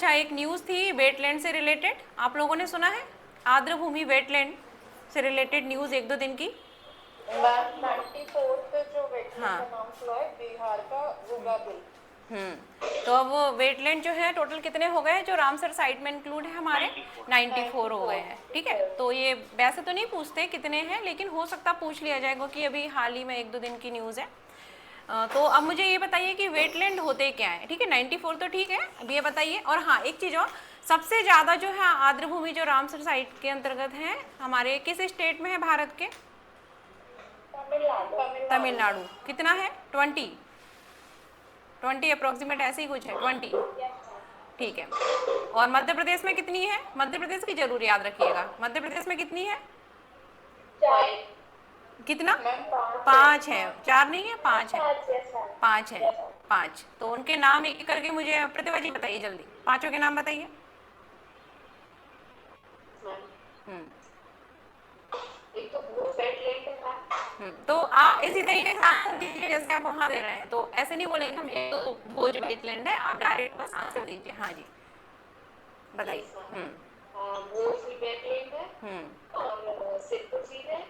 अच्छा, एक न्यूज़ थी वेटलैंड से रिलेटेड, आप लोगों ने सुना है? आर्द्रभूमि वेटलैंड से रिलेटेड न्यूज़ एक दो दिन की। 94 पे जो वेटलैंड हाँ। अनाउंस हुआ है बिहार का गुगा बिल। तो अब वो वेटलैंड जो है टोटल कितने हो गए हैं जो रामसर साइट में इंक्लूड है हमारे? 94 हो गए हैं। ठीक है, तो ये वैसे तो नहीं पूछते कितने हैं, लेकिन हो सकता पूछ लिया जाएगा कि अभी हाल ही में एक दो दिन की न्यूज़ है। तो अब मुझे ये बताइए कि वेटलैंड होते क्या है? ठीक है, 94 तो ठीक है, अब ये बताइए। और हाँ, एक चीज़ और, सबसे ज़्यादा जो है आर्द्रभूमि जो रामसर साइट के अंतर्गत है हमारे किस स्टेट में है भारत के? तमिलनाडु। कितना है? 20 अप्रोक्सीमेट ऐसे ही कुछ है, 20। ठीक है। और मध्य प्रदेश में कितनी है? मध्य प्रदेश की जरूर याद रखिएगा, मध्य प्रदेश में कितनी है? कितना? 5 है, 4 नहीं है, 5 है। 5 है, 5। तो उनके नाम एक एक करके मुझे प्रतिभा जी बताइए जल्दी, पांचों के नाम बताइए। एक तो वो वेटलैंड है। तो इसी तरीके से आंसर दीजिए जैसे आप वहां दे रहे हैं, तो ऐसे नहीं बोलेंगे हम एक तो भोज वेटलैंड है, आप डायरेक्ट बस आंसर दीजिए। हाँ जी, बताइए। भोज वेटलैंड है और सिद्धू झील है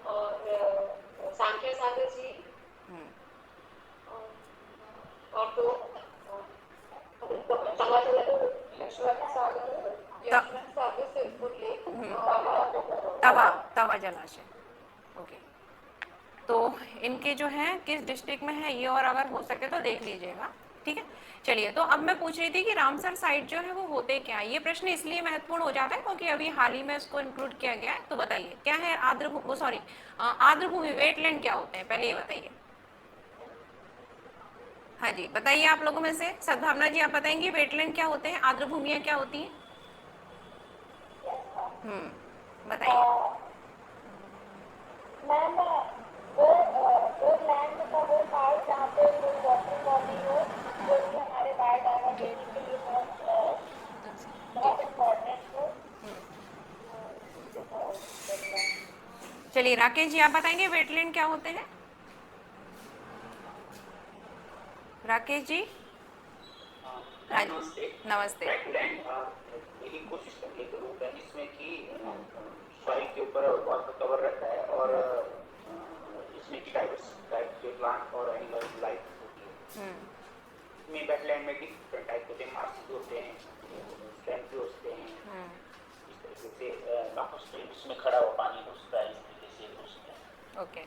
और सांख्य सागर झील और तो यशवंत सागर सिरपुर लेक तवा तवा जलाशय। ओके, तो इनके जो है किस डिस्ट्रिक्ट में है ये, और अगर हो सके तो देख लीजिएगा। ठीक है, चलिए। तो अब मैं पूछ रही थी कि रामसर साइट जो है वो होते क्या है। ये प्रश्न इसलिए महत्वपूर्ण हो जाता है क्योंकि अभी हाल ही में इसको इंक्लूड किया गया है। तो बताइए क्या है आर्द्रभूमि वेटलैंड क्या होते हैं, पहले ये बताइए। हाँ जी, बताइए आप लोगों में से सद्भावना जी, आप बताएंगे वेटलैंड क्या होते हैं, आर्द्रभूमियां क्या होती हैं? बताइए। मैम वो लैंड का वो पार्ट जहाँ पे कोई वाटर बॉडी हो जो कि हमारे बायोडायवर्सिटी के लिए बहुत इम्पोर्टेंट हो। चलिए राकेश जी, आप बताएंगे वेटलैंड क्या होते हैं? राकेश जी। हाँ जी, नमस्ते। एक इकोसिस्टम के रूप है जिसमें कि सॉइल के ऊपर वाटर कवर रहता है और इसमें की डाइवर्स टाइप के प्लांट और एनिमल लाइफ होती है। इसमें वेटलैंड में डिफरेंट टाइप होते हैं, मार्श होते हैं, स्टैम्प होते हैं। इस तरीके से काफी स्ट्रीम इसमें खड़ा हुआ पानी घुसता है, इस तरीके से घुसता है। ओके,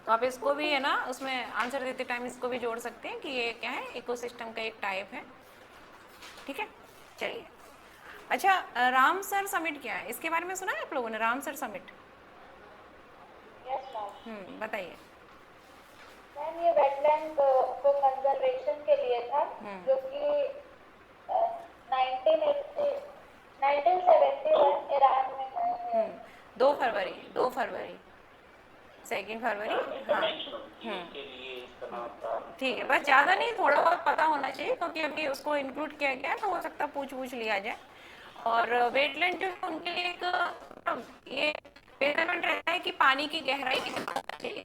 तो आप इसको भी है ना उसमें आंसर देते टाइम इसको भी जोड़ सकते हैं कि ये क्या है, इकोसिस्टम का एक टाइप है। ठीक है, चलिए। अच्छा, रामसर समिट क्या है, इसके बारे में सुना है आप लोगों ने? रामसर समिट बताइए। मैम ये वेटलैंड को कंजर्वेशन के लिए था जो कि 1971 ईरान में है। 2 फरवरी 2 फरवरी 2 फरवरी। हाँ। ठीक है, बस ज़्यादा नहीं, थोड़ा बहुत पता होना चाहिए क्योंकि अभी उसको इंक्लूड किया गया है, तो हो सकता है पूछ लिया जाए। और वेटलैंड जो है उनके लिए एक ये रिक्वायरमेंट रहता है कि पानी की गहराई कितनी होनी चाहिए,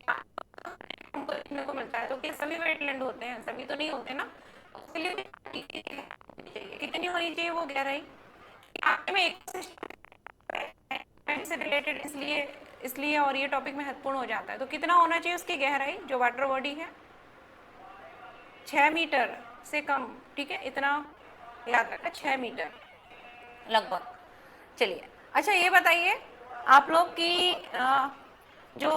हमको देखने को मिलता है। तो क्या सभी वेटलैंड होते हैं? सभी तो नहीं होते ना, उसके लिए भी पानी की गहराई होनी चाहिए। कितनी होनी चाहिए वो गहराई? आपके में एक से रिलेटेड इसलिए और ये टॉपिक महत्वपूर्ण हो जाता है। तो कितना होना चाहिए उसकी गहराई जो वाटर बॉडी है? 6 मीटर से कम। ठीक है, इतना याद रखना, 6 मीटर लगभग। चलिए, अच्छा ये बताइए आप लोग की जो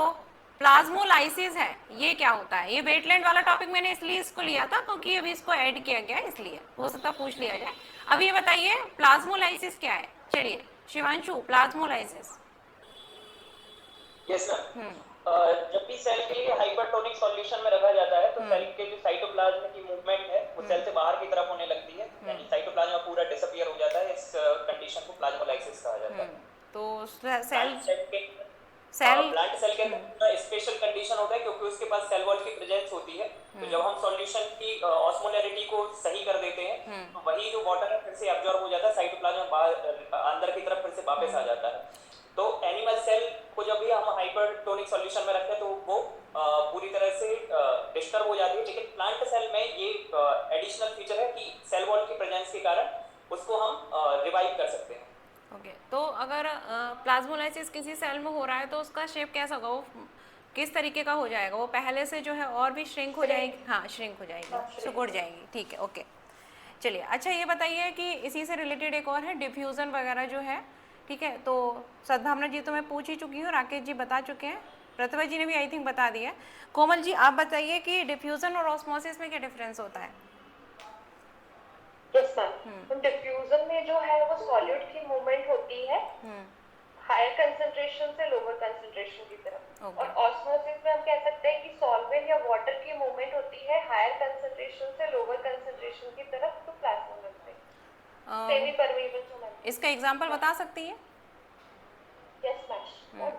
प्लाज्मोलाइसिस है ये क्या होता है? ये वेटलैंड वाला टॉपिक मैंने इसलिए इसको लिया था क्योंकि अभी इसको ऐड किया गया है, इसलिए हो सकता पूछ लिया जाए। अब ये बताइए प्लाज्मोलाइसिस क्या है? चलिए शिवांशु, प्लाज्मोलाइसिस। Yes sir. जब भी सेल के हाइपरटोनिक सॉल्यूशन में रखा जाता है तो सेल के जो साइटोप्लाज्म की मूवमेंट है वो सेल से बाहर की तरफ होने लगती है, यानी साइटोप्लाज्म पूरा डिसअपीयर हो जाता है। इस कंडीशन को प्लाज्मोलाइसिस कहा जाता है। तो प्लांट सेल के अंदर स्पेशल कंडीशन होता है क्योंकि उसके पास सेल वॉल की प्रेजेंस होती है। तो जब हम सॉल्यूशन की ऑस्मोलैरिटी को सही कर देते हैं तो वही जो वाटर है फिर से अब्जॉर्ब हो जाता है, साइटोप्लाज्म अंदर की तरफ फिर से वापस आ जाता है। तो एनिमल सेल को जब भी हम हाइपरटोनिक सॉल्यूशन में रखते हैं तो वो पूरी तरह से डिस्टर्ब हो जाती है। लेकिन प्लांट सेल में ये एडिशनल फीचर है कि सेल वॉल की प्रेजेंस के कारण उसको हम अगर प्लाज्मोलाइसिस किसी सेल में हो रहा है तो उसका शेप कैसा होगा, वो किस तरीके का हो जाएगा, वो पहले से जो है और भी श्रिंक हो जाएगी, हाँ श्रिंक हो जाएगी, सिकुड़ जाएगी, ठीक है, ओके। चलिए, अच्छा ये बताइए कि इसी से रिलेटेड एक और है डिफ्यूज़न वगैरह जो है, ठीक है, तो सद्भावना जी तो मैं पूछ ही चुकी हूँ, राकेश जी बता चुके हैं, प्रतिभा जी ने भी आई थिंक बता दिया है। कोमल जी आप बताइए कि डिफ्यूज़न और ऑस्मोसिस में क्या डिफरेंस होता है? यस मैम, तो डिफ्यूजन में जो है वो सॉल्यूट की मूवमेंट होती है हायर कंसंट्रेशन से लोअर कंसंट्रेशन की तरफ, Okay. और ऑस्मोसिस में हम कह सकते हैं कि सॉल्वेंट या वाटर की मूवमेंट होती है हायर कंसंट्रेशन से लोअर कंसंट्रेशन की तरफ to plasma membrane, semi permeable to membrane. इसका एग्जाम्पल बता सकती है? यस मैम,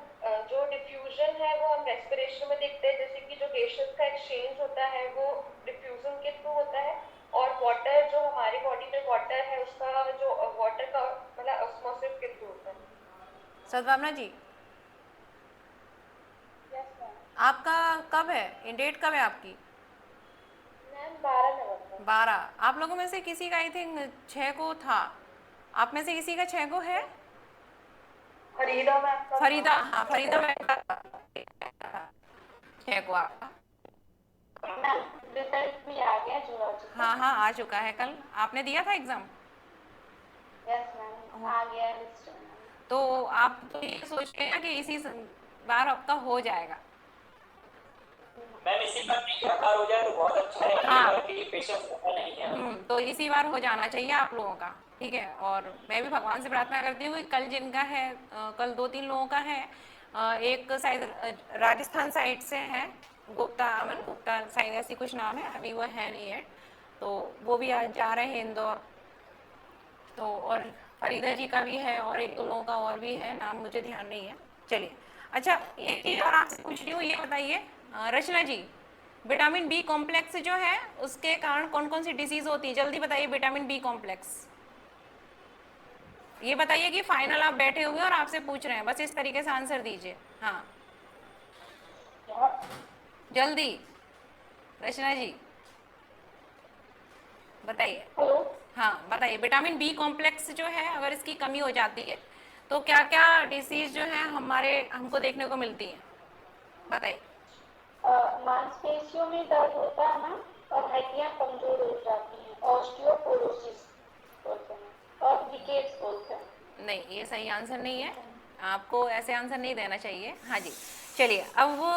जो डिफ्यूजन है वो हम रेस्पिरेशन में देखते हैं, जैसे कि जो गैसेस का एक्सचेंज होता है वो डिफ्यूजन के थ्रू होता है, और वाटर जो हमारी बॉडी में वाटर है उसका जो वाटर का मतलब ऑस्मोसिस के थ्रू होता है। सद्भावना जी यस मैम। आपका कब है, डेट कब है आपकी? मैम 12 नवंबर। 12। आप लोगों में से किसी का आई थिंक 6 को था, आप में से किसी का 6 को है? फरीदा मैम का, फरीदा, हाँ फरीदा मैम का 6 को आपका, रिजल्ट भी आ गया जुलॉजी। हाँ हाँ आ चुका है, कल आपने दिया था एग्जाम? यस मैम, आ गया लिस्ट में। तो आप तो ये सोचते हैं कि इसी बार आपका हो जाएगा? मैम इसी बार लगातार हो जाए तो बहुत अच्छा है, हाँ। क्योंकि पेशेंस नहीं है। तो इसी बार हो जाना चाहिए आप लोगों का, ठीक है, और मैं भी भगवान से प्रार्थना करती हूँ कि कल जिनका है, कल 2-3 लोगों का है, एक शायद राजस्थान साइड से है, गुप्ता, अमन गुप्ता शायद ऐसी कुछ नाम है, अभी वो है नहीं है, तो वो भी आज जा रहे हैं इंदौर, तो और फरीदा जी का भी है और 1-2 लोगों का और भी है, नाम मुझे ध्यान नहीं है। चलिए, अच्छा एक चीज़ और आपसे पूछ रही हूँ, ये बताइए रचना जी, विटामिन बी कॉम्प्लेक्स जो है उसके कारण कौन कौन सी डिसीज होती है, जल्दी बताइए। विटामिन बी कॉम्प्लेक्स ये बताइए कि फाइनल आप बैठे हुए और आपसे पूछ रहे हैं, बस इस तरीके से आंसर दीजिए, हाँ जल्दी, रचना जी बताइए। हेलो। हाँ बताइए, विटामिन बी कॉम्प्लेक्स जो है अगर इसकी कमी हो जाती है तो क्या क्या डिसीज जो है हमको देखने को मिलती है, बताइए। मांसपेशियों में दर्द होता है ना, और हड्डियां कमजोर हो जाती हैं, ऑस्टियोपोरोसिस बोलते हैं और रिकेट्स बोलते हैं। नहीं, ये सही आंसर नहीं है, आपको ऐसे आंसर नहीं देना चाहिए। हाँ जी, चलिए, अब वो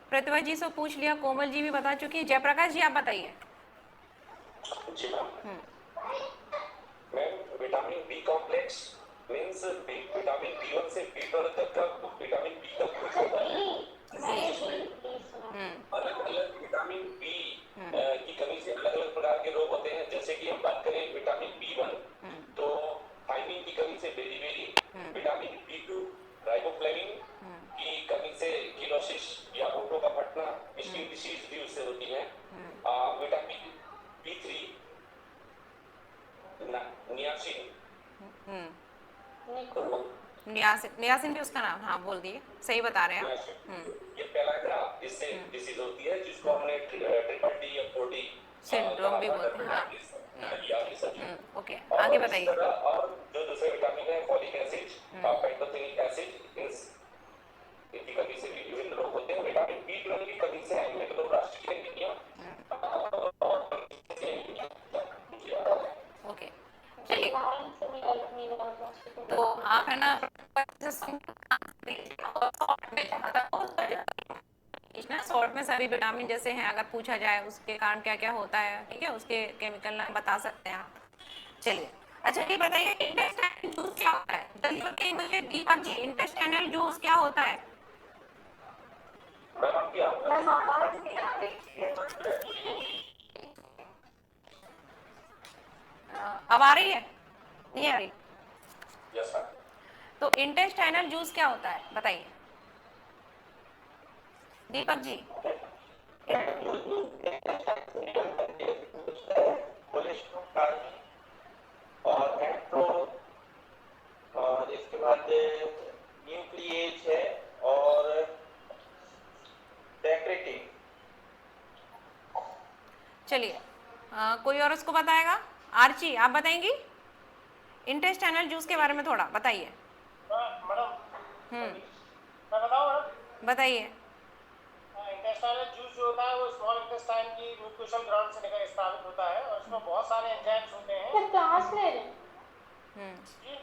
प्रतिभा जी से पूछ लिया, कोमल जी भी बता चुकी है, जयप्रकाश जी आप बताइए। जी ma'am, vitamin B complex means vitamin B one से बी12 तक का विटामिन बी का ग्रुप होता है। अलग अलग विटामिन बी की कमी से अलग अलग प्रकार के रोग होते हैं, जैसे कि हम बात करें विटामिन बी1 तो थायमिन की कमी से बेरीबेरी, विटामिन बी2 राइबोफ्लेविन की कमी से किलोसिस या होठों का फटना, स्किन डिसीज भी उससे होती है। विटामिन बी3 नियासिन, नियासिन भी उसका नाम, हाँ बोल दिए, सही बता रहे हैं आप। ये पेलाग्रा इससे डिसीज होती है, जिसको हमने ट्रिपल डी या 4D सिंड्रोम भी बोलते हैं, हाँ। ओके, आगे बताइए। और जो दूसरे विटामिन है फॉलिक एसिड, पैंटोथेनिक एसिड, इनकी कमी से भी विभिन्न रोग होते हैं। विटामिन बी12 की कमी से एनिमिक एनीमिया। ओके, चलिए, तो आप है ना शॉर्ट में सभी विटामिन जैसे हैं, अगर पूछा जाए उसके कारण क्या क्या होता है, ठीक है, उसके केमिकल नाम बता सकते हैं आप। चलिए, अच्छा ये बताइए इंटेस्टाइनल जूस क्या होता है, जल्दी बताइए मुझे दीपक जी, इंटेस्टाइनल जूस क्या होता है? अब आ रही है, नहीं आ रही? Yes sir. तो इंटेस्टाइनल जूस क्या होता है बताइए दीपक जी। और एंट्रो, और इसके बाद न्यूक्लिएज है और डेक्रेटिन। चलिए, कोई और उसको बताएगा? आर्ची आप बताएंगी इंटेस्टाइनल जूस के बारे में थोड़ा बताइए। मैडम हम्म, मैं बताऊँ मैडम, बताइए। इंटेस्टाइनल जूस जो होता है वो स्मॉल इंटेस्टाइन की म्यूकोसल ग्राउंड से निकल स्थापित होता है और इसमें बहुत सारे एंजाइम्स होते हैं क्या क्लास ले रहे हैं? जी,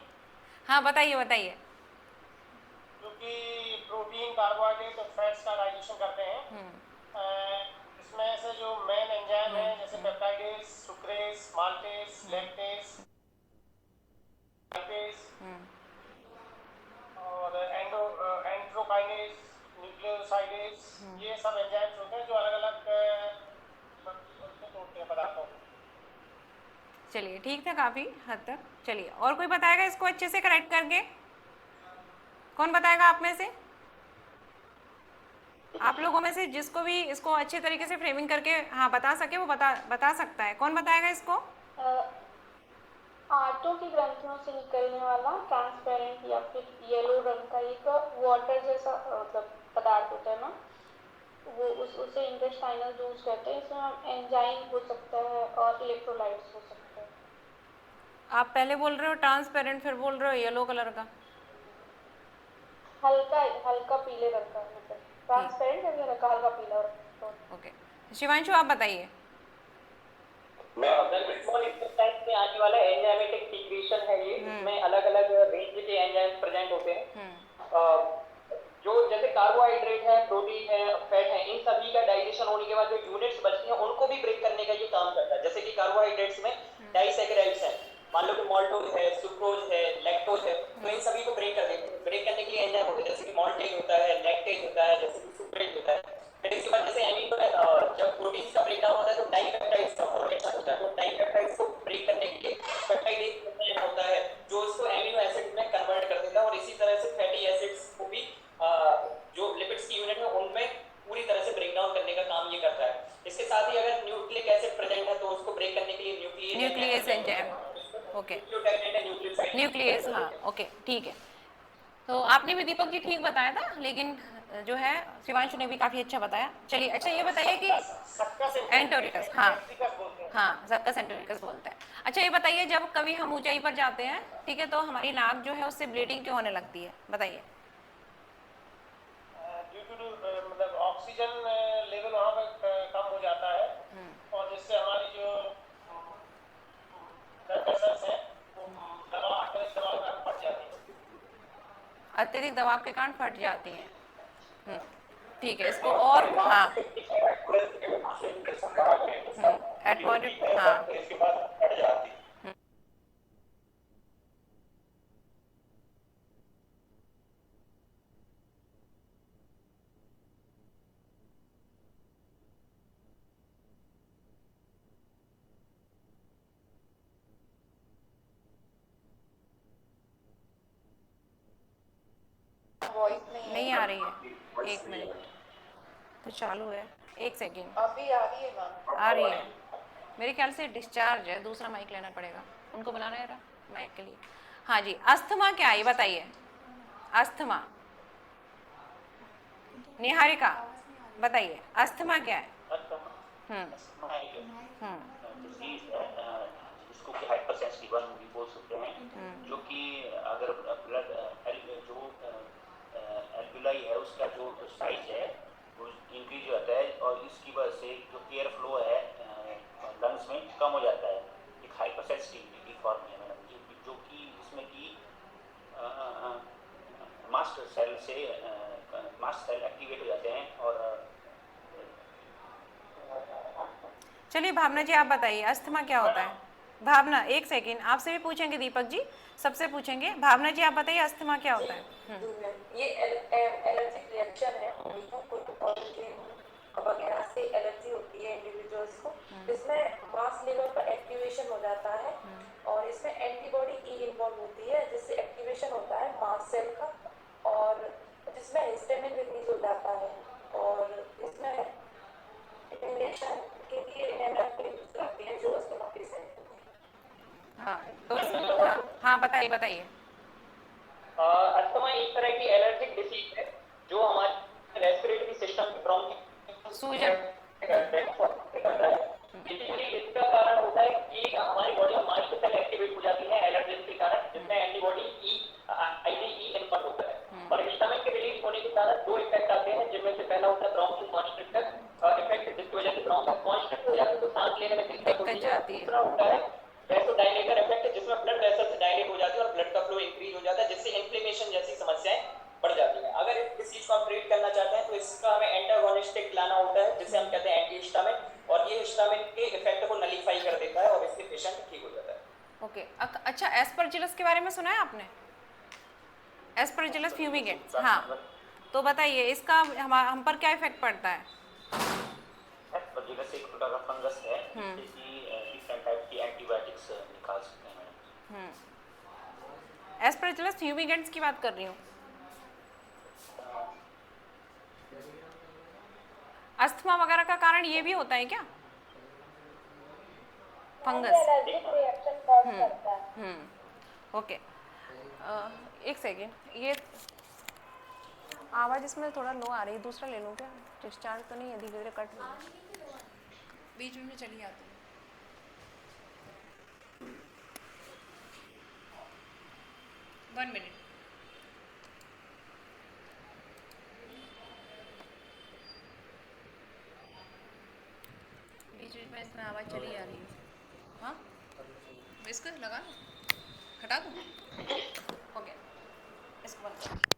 हाँ बताइए बताइए। जो कि प्रोटीन, कार्बोहाइड्रेट और फैट्स का डाइजेशन करते हैं। इसमें से जो मेन एंजाइम है जैसे पेप्टाइडेज, सुक्रेज, माल्टेज, लैक्टेज, और एंड्रोकाइनेज, न्यूक्लियोसाइडेज, ये सब एंजाइम्स होते हैं जो अलग अलग तोड़ते हैं पदार्थों को। चलिए ठीक था काफ़ी हद तक। चलिए और कोई बताएगा इसको अच्छे से करेक्ट करके? कौन बताएगा आप में से? आप लोगों में से जिसको भी इसको अच्छे तरीके से फ्रेमिंग करके हाँ बता सके वो बता सकता है। कौन बताएगा इसको? आंतों की ग्रंथियों से निकलने वाला ट्रांसपेरेंट या फिर येलो रंग का एक वाटर जैसा मतलब पदार्थ होता है ना, वो उसे इंटेस्टाइनल जूस कहते हैं। इसमें एंजाइम हो सकता है और इलेक्ट्रोलाइट्स हो सकते हैं। आप पहले बोल रहे हो ट्रांसपेरेंट, फिर बोल रहे हो येलो कलर का। हल्का हल्का पीले रंग का, मतलब ट्रांसपेरेंट है, हल्का हल्का पीला रंग। ओके, शिवांशु आप बताइए। स्मॉल इंटेस्टाइन में आने वाला एंजाइमेटिक सीक्रेशन है ये, इसमें अलग अलग रेंज के एंजाइम्स प्रेजेंट होते हैं। जो जैसे कार्बोहाइड्रेट है, प्रोटीन है, फैट है, इन सभी का डाइजेशन होने के बाद जो यूनिट्स बचती हैं उनको भी ब्रेक करने का ये काम करता है। जैसे कि कार्बोहाइड्रेट्स में डाइसैकेराइड्स है, मान लो कि माल्टोज है, सुक्रोज है, लैक्टोज है, तो इन सभी को ब्रेक कर देते हैं। ब्रेक करने के लिए एंजाइम होते हैं, जैसे कि माल्टेज होता है, लैक्टेज होता है, जैसे कि सुक्रेज होता है। फिर इसके बाद जैसे जब प्रोटीन का ब्रेकडाउन होता है तो डाइपेप्टाइड्स का फॉर्मेशन होता है। तो डाइपेप्टाइड्स को ब्रेक करने के लिए पेप्टाइडेज एंजाइम होता है जो इसको एमिनो एसिड में कन्वर्ट कर देता है। और इसी तरह से फैटी एसिड्स को भी जो लिपिड्स की यूनिट है उनमें पूरी तरह से ब्रेक डाउन करने का काम ये करता है। इसके साथ ही अगर न्यूक्लिक एसिड प्रेजेंट है तो उसको ब्रेक करने के लिए न्यूक्लियस एंजाइम, ओके, न्यूक्लियस, हाँ ओके ठीक है। तो आपने भी दीपक जी ठीक बताया था, लेकिन जो है शिवांशु ने भी काफ़ी अच्छा बताया। चलिए अच्छा ये बताइए कि एंटोरिकस, हाँ हाँ सक्कस एंटोरिकस बोलते हैं। अच्छा ये बताइए जब कभी हम ऊंचाई पर जाते हैं, ठीक है, तो हमारी नाक जो है उससे ब्लीडिंग क्यों होने लगती है? बताइए। ड्यू टू मतलब ऑक्सीजन लेवल वहाँ पर कम हो जाता है और जिससे हमारी जो ब्लड वेसल्स हैं वो दबाव के कारण फट जाती है। अत्यधिक दबाव के कारण फट जाती हैं। ठीक है, इसको और हाँ एटमॉस्फेरिक, हाँ इसके बाद फट जाती है। नहीं आ रही है, एक मिनट तो चालू है, एक सेकेंड। अभी आ रही है मैम। आ रही है, मेरे ख्याल से डिस्चार्ज है, दूसरा माइक लेना पड़ेगा। उनको बुलाना है माइक के लिए। हाँ जी, अस्थमा क्या है ये बताइए। अस्थमा, निहारिका बताइए, अस्थमा क्या है? डिजीज है जिसको कि हाइपरसेंसिटिव भी बोल सकते हैं, जो कि अगर ब्लड जो एल्विलाई है उसका जो साइज है वो इंक्रीज हो जाता है और इसकी वजह से जो एयर फ्लो है लंग्स में कम हो जाता है। एक हाइपरसेंसिटिविटी फॉर्म है मैडम, जो कि इसमें कि मास्ट सेल एक्टिवेट हो जाते हैं। और चलिए भावना जी आप बताइए अस्थमा क्या होता है? भावना एक सेकेंड, आपसे भी पूछेंगे, दीपक जी सबसे पूछेंगे। भावना जी आप बताइए अस्थमा क्या होता है? ये एलर्जिक रिएक्शन है, वगैरह से एलर्जी होती है इंडिविजुअल्स को। इसमें मास लेवल पर एक्टिवेशन हो जाता है और इसमें एंटीबॉडी ई इन्वॉल्व होती है जिससे एक्टिवेशन होता है मास सेल का और जिसमें हिस्टामिन रिलीज हो जाता है और इसमें इंजेक्शन के लिए एमआरपी यूज करते हैं जो अस्थमा पेशेंट। हाँ तो हाँ बताइए बताइए। अस्थमा एक तरह की एलर्जिक डिसीज है जो हमारे रेस्पिरेटरी सिस्टम में सूजन, बेसिकली इसका कारण होता है कि हमारी बॉडी में मास्ट सेल एक्टिवेट हो जाती है एलर्जन के कारण, जिसमें एंटीबॉडी ई होता है वैसोडाइलेटर इफेक्ट, जिसमें ब्लड वेसल्स डायलेट हो जाती है और ब्लड का फ्लो इंक्रीज हो जाता है, जिससे इन्फ्लेमेशन जैसी समस्याएं बढ़ जाती हैं। अगर इस चीज को हम ट्रीट करना चाहते हैं तो इसका हमें एंटागोनिस्टिक लाना होता है, जिसे हम कहते हैं एंटी हिस्टामिन, और ये हिस्टामिन के इफेक्ट को नलीफाई कर देता है और इससे पेशेंट ठीक हो जाता है। ओके, अच्छा एस्परजिलस के बारे में सुना है आपने? एस्परजिलस फ्यूमिगेंट, हाँ, तो बताइए इसका हम पर क्या इफेक्ट पड़ता है? एस्परजिलस एक प्रकार का फंगस है जिससे कि डिफरेंट टाइप की एंटीबायोटिक्स निकाल सकते हैं मैडम। एस्परजिलस फ्यूमिगेंट्स की बात कर रही हूँ। अस्थमा वगैरह का कारण ये भी होता है क्या? फंगस? एलर्जिक रिएक्शन कॉज करता है। ओके, एक सेकेंड, ये आवाज़ इसमें थोड़ा लो आ रही है, दूसरा ले लूँ क्या? डिस्चार्ज तो नहीं है, धीरे धीरे कट रही है, बीच में चली जाती है। 1 मिनट। बीच बीच में इसमें आवाज़ चली आ रही है। हाँ, इसको लगा लो, हटा दूँ? ओके, इसको बंद कर।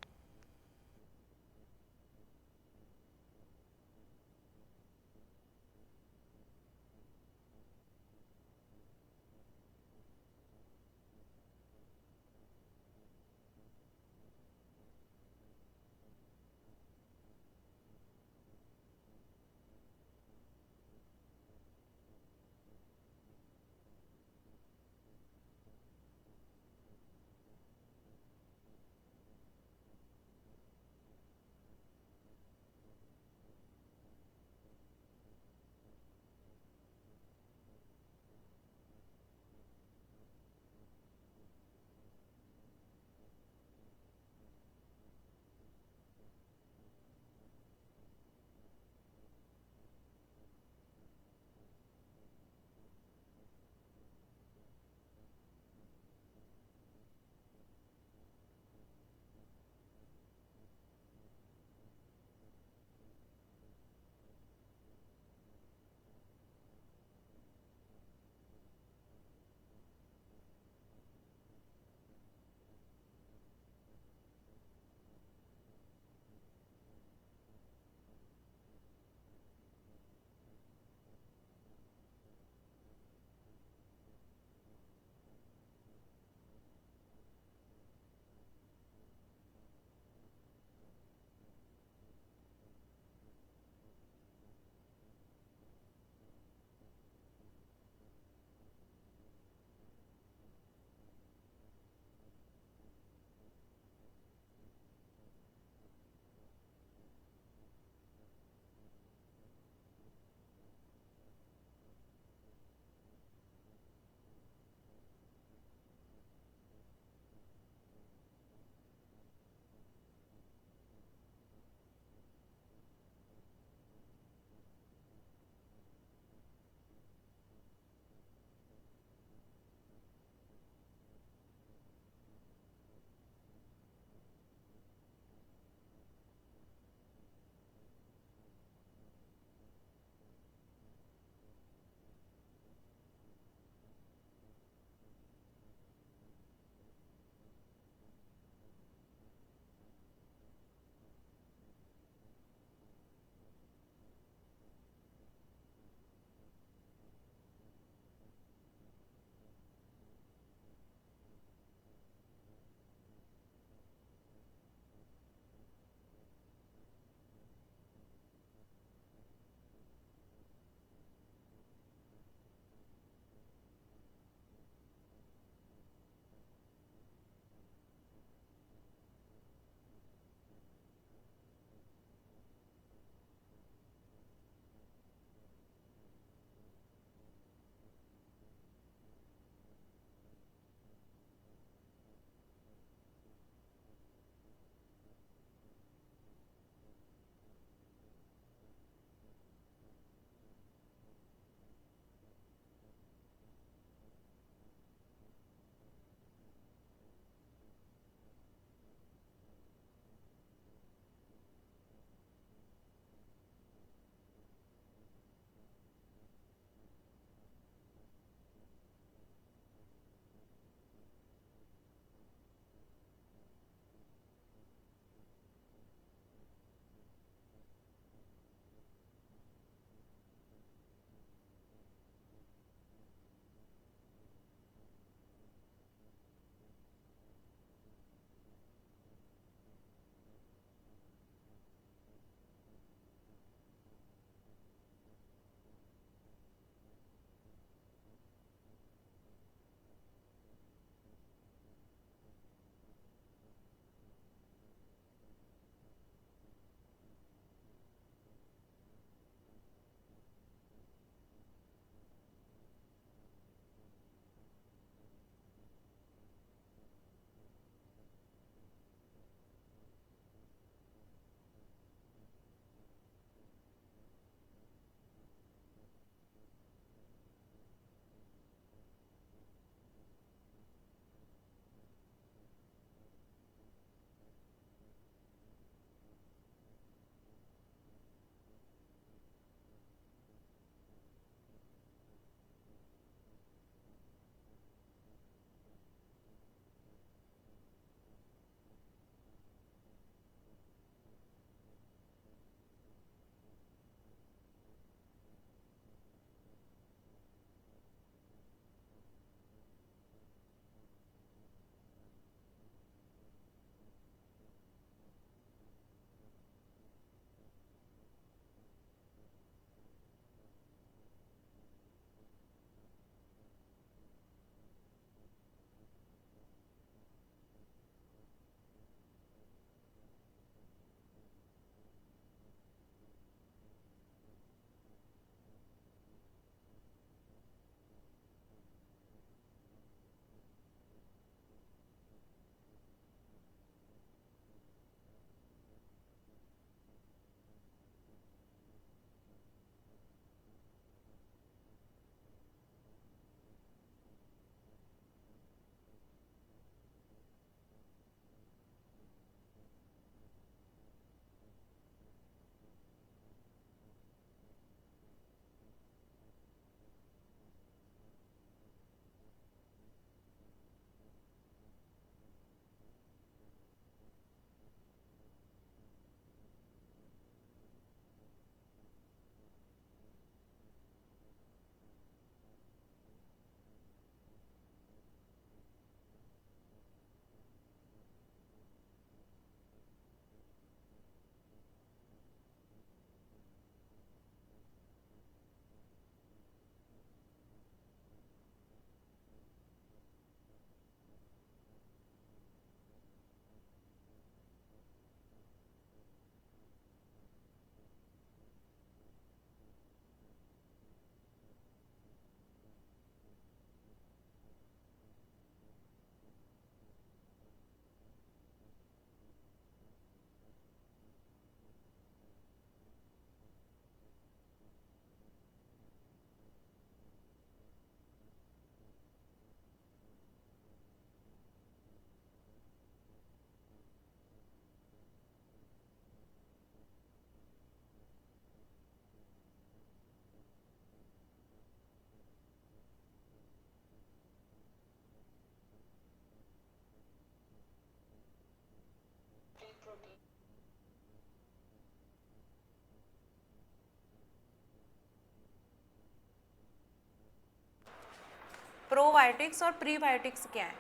प्रोबायोटिक्स और प्रीबायोटिक्स क्या है,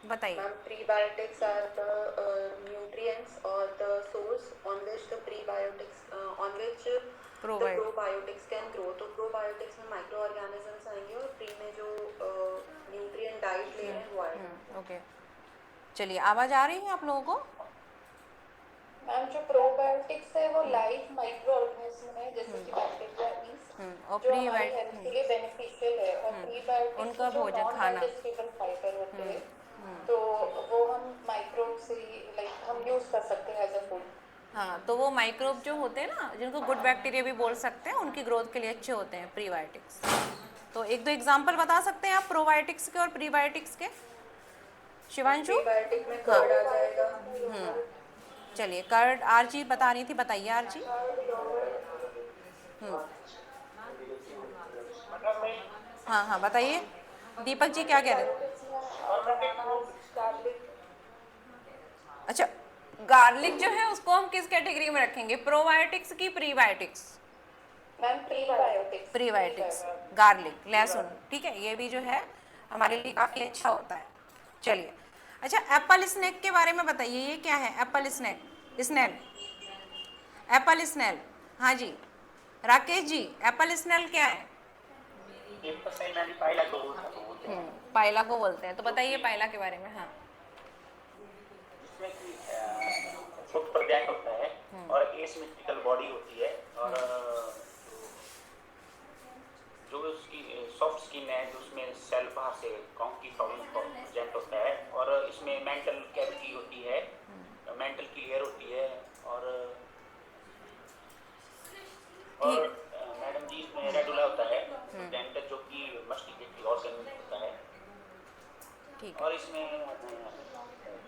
बताइए। Ma'am, prebiotics are the nutrients or the source on which the prebiotics, on which the probiotics can grow. तो probiotics में माइक्रो ऑर्गेनिजम्स आएंगे और प्री में जो न्यूट्रिएंट डाइट ले रहे हैं वो आएगा। ओके, चलिए आवाज़ आ रही है आप लोगों को? मैम, जो प्रोबायोटिक्स है वो लाइव माइक्रो ऑर्गेनिज्म है, जैसे कि बैक्टीरिया, यीस्ट, और जो हमारी हेल्थ के लिए बेनिफिशियल है। और प्रीबायोटिक्स उनका जो भोजन नॉन खाना। डाइजेस्टेबल फाइबर होते हैं, तो वो हम माइक्रोब से लाइक हम यूज कर सकते हैं एज अ फूड। हाँ, तो वो माइक्रोब जो होते हैं ना, जिनको गुड बैक्टीरिया भी बोल सकते हैं, उनकी ग्रोथ के लिए अच्छे होते हैं प्रीबायोटिक्स। तो एक दो एग्जांपल बता सकते हैं आप प्रोबायोटिक्स के और प्रीबायोटिक्स के, शिवांशु? प्रीबायोटिक में कर्ड आ जाएगा। चलिए, कर्ड आरजी बता रही थी, बताइए आरजी। मतलब मैं हाँ हाँ बताइए, दीपक जी क्या कह रहे थे? अच्छा, गार्लिक जो है उसको हम किस कैटेगरी में रखेंगे, प्रोबायोटिक्स की prebiotics? Ma'am, prebiotics. Prebiotics, garlic, लहसुन, ठीक है, ये भी जो है हमारे लिए काफ़ी अच्छा होता है। चलिए, अच्छा एप्पल स्नैक के बारे में बताइए, ये क्या है apple snack, snail, apple snail? हाँ जी राकेश जी, एप्पल स्नैल क्या है? पाइला को बोलते हैं, तो बताइए पाइला के बारे में। हाँ, जिसमें कि फुट प्रत्याक होता है और एसिमेट्रिकल बॉडी होती है, और जो उसकी सॉफ्ट स्किन है, जो उसमें सेल बाहर से काउंटी प्रॉब्लम प्रेजेंट होता है, और इसमें मेंटल कैविटी होती है, मेंटल क्लियर होती है, और मैडम जी इसमें रेडुला होता है डेंटल, जो कि मस्टिकेटरी ऑर्गन होता है, ठीक और इसमें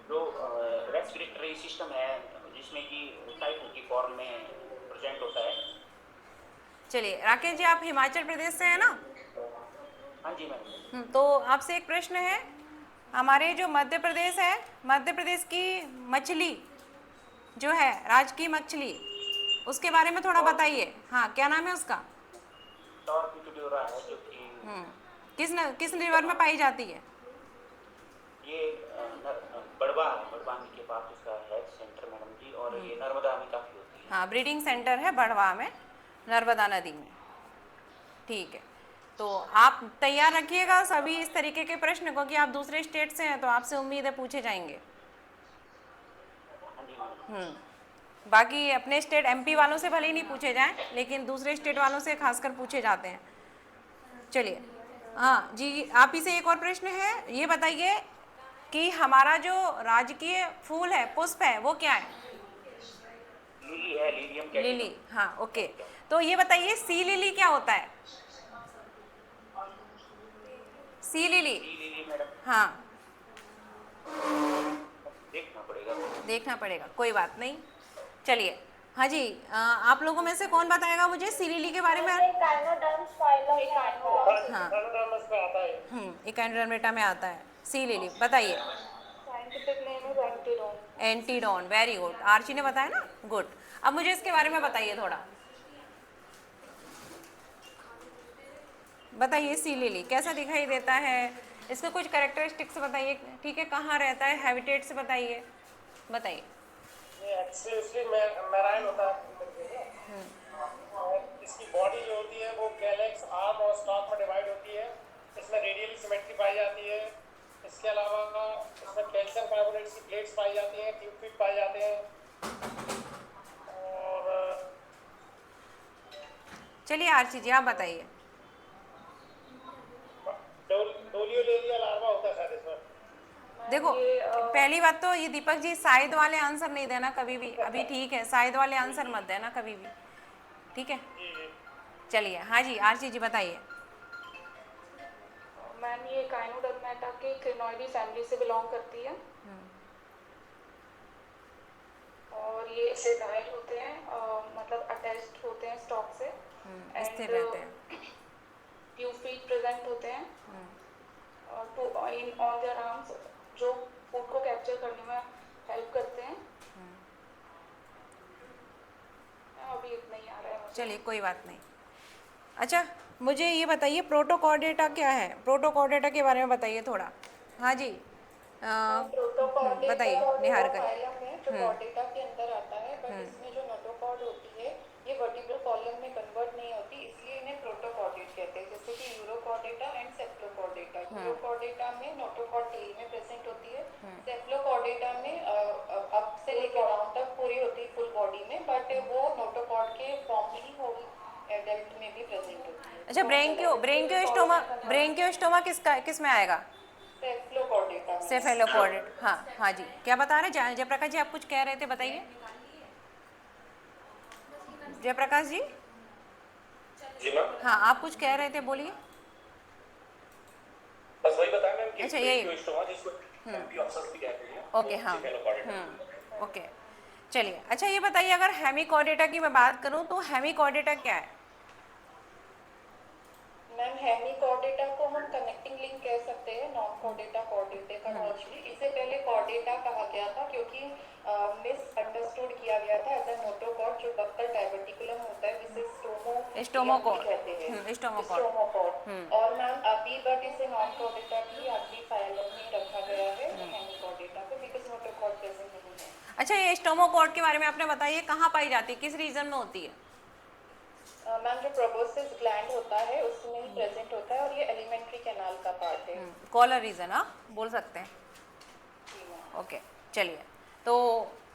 जो रेस्पिरेटरी सिस्टम है, जिसमें कि टाइफाइड की फॉर्म में प्रेजेंट होता है। चलिए राकेश जी, आप हिमाचल प्रदेश से हैं ना? हाँ जी मैडम। तो आपसे एक प्रश्न है, हमारे जो मध्य प्रदेश है, मध्य प्रदेश की मछली जो है, राजकीय मछली, उसके बारे में थोड़ा बताइए। हाँ, क्या नाम है उसका? टॉर्पिडोरा है, जो कि किस रिवर में पाई जाती है? ये बड़वानी के पास उसका है सेंटर मैडम जी, और ये नर्मदा में काफ़ी होती है। हाँ, ब्रीडिंग सेंटर है बड़वा में, नर्मदा नदी में। ठीक है, तो आप तैयार रखिएगा सभी इस तरीके के प्रश्न को, कि आप दूसरे स्टेट से हैं तो आपसे उम्मीद है पूछे जाएंगे। बाकी अपने स्टेट एमपी वालों से भले ही नहीं पूछे जाएं, लेकिन दूसरे स्टेट वालों से खासकर पूछे जाते हैं। चलिए, हाँ जी, आप ही से एक और प्रश्न है, ये बताइए कि हमारा जो राजकीय फूल है, पुष्प है, वो क्या है? लिली है, लिलियम कैटिनम। लिली, हाँ ओके। तो ये बताइए सी लिली क्या होता है? सी लिली, मैडम हाँ देखना पड़ेगा, कोई बात नहीं। चलिए, हाँ जी, आप लोगों में से कौन बताएगा मुझे सी लिली के बारे में? हाँ, एकाइनोडर्मेटा में आता है सी लिली, बताइए। Scientific name is Antedon. Antedon, very good, Archi ने बताया ना, गुड। अब मुझे इसके बारे में बताइए थोड़ा, बताइए सी लिली कैसा दिखाई देता है, इसके कुछ कैरेक्टरिस्टिक्स बताइए, ठीक है, कहाँ रहता है, हैबिटेट्स बताइए, बताइए। ये एक्सक्लूसिवली मैराइन होता है। और इसकी बॉडी जो होती है वो कैलेक्स, आर्म और स्टॉक में डिवाइड होती है। इसमें रेडियली सिमेट्री पाई जाती है। इसके अलावा इसमें कैल्शियम कार्बोनेट की प्लेट्स पाई जाती हैं, ट्यूब फिट पाए जाते हैं। और चलिए आर्ची जी आप बताइए। डोलियोलेरिया लार्वा होता है शायद इसमें। देखो, पहली बात तो ये दीपक जी शायद वाले आंसर नहीं देना कभी भी, अभी ठीक है, शायद वाले आंसर मत देना कभी भी, ठीक है। चलिए, हाँ जी आरसी जी बताइए। मैम, ये काइनोडर्मेटा के क्रिनोइडी फैमिली से बिलोंग करती है, और ये सेडाइल होते हैं, मतलब अटैच्ड होते हैं स्टॉक से, स्थिर रहते हैं, ट्यूब फीट प्रेजेंट होते हैं, और to in on their arms, जो फूड को कैप्चर करने में हेल्प करते हैं। अभी इतना ही आ रहा है मुझे। चलिए कोई बात नहीं। अच्छा, मुझे ये बताइए प्रोटोकॉर्डेटा क्या है, प्रोटोकॉर्डेटा के बारे में बताइए थोड़ा। हाँ जी प्रोटोकॉर्डेटा बताइए निहार कर। फाइलम है जो कॉर्डेटा के अंदर आता है, बट इसमें जो नोटोकॉर्ड होती है ये वर्टिब्रल कॉलम में कन्वर्ट नहीं होती, इसलिए इन्हें प्रोटोकॉर्डेट कहते हैं। जैसे कि यूरोकॉर्डेटा एंड सेफ्लोकॉर्डेटा। यूरोकॉर्डेटा में नोटोकॉर्ड टेल में प्रेजेंट होती है, सेफ्लोकॉर्डेटा में अप से लेकर डाउन तक पूरी होती है फुल बॉडी में, बट वो नोटोकॉर्ड के फॉर्म में ही होल एडल्ट में भी प्रेजेंट होती है। अच्छा ब्रेंकियोस्टोमा किस में आएगा? सेफ्लोकॉर्डेटा में। सेफेलोकॉर्डेट। हाँ हाँ जी, क्या बता रहे हैं जयप्रकाश जी, आप कुछ कह रहे थे, बताइए जयप्रकाश जी। जी मैम, हाँ आप कुछ कह रहे थे, बोलिए। बस वही बताया मैम कि अच्छा, यही। ब्रेंकियोस्टोमा जिसको एम्पी ऑक्सस भी कहते हैं। ओके हाँ सेफेलोकॉर्डेटा। ओके चलिए। अच्छा ये बताइए, अगर हेमिकॉर्डेटा की मैं बात करूँ तो हेमिकॉर्डेटा क्या है? मैम हेमिकॉर्डेटा को हम कनेक्टिंग लिंक कह सकते हैं नॉन कॉर्डेटा कॉर्डेटा का मर्जली। इससे पहले कॉर्डेटा कहा गया था क्योंकि मिस अंडरस्टूड किया गया था एज अ नोटोकॉर्ड जो बक्कल डायवर्टिकुलम होता है, जिसे स्टोमोकॉर्ड कहते हैं, स्टोमोकॉर्ड। स्टोमोकॉर्ड। और मैम अभी बट इसे नॉन कॉर्डेटा की आखिरी फाइलम में रखा गया है हेमिकॉर्डेटा को, बिकॉज नोटोकॉर्ड प्रेजेंट नहीं है। अच्छा ये स्टोमोकॉर्ड के बारे में आपने बताइए, कहाँ पाई जाती है, किस रीजन में होती है? मैम जो प्रोबोसिस ग्लैंड होता है उसमें ही प्रेजेंट होता है, और ये एलिमेंट्री कैनाल का पार्ट है। कॉलर रीजन, हाँ बोल सकते हैं। ओके चलिए। तो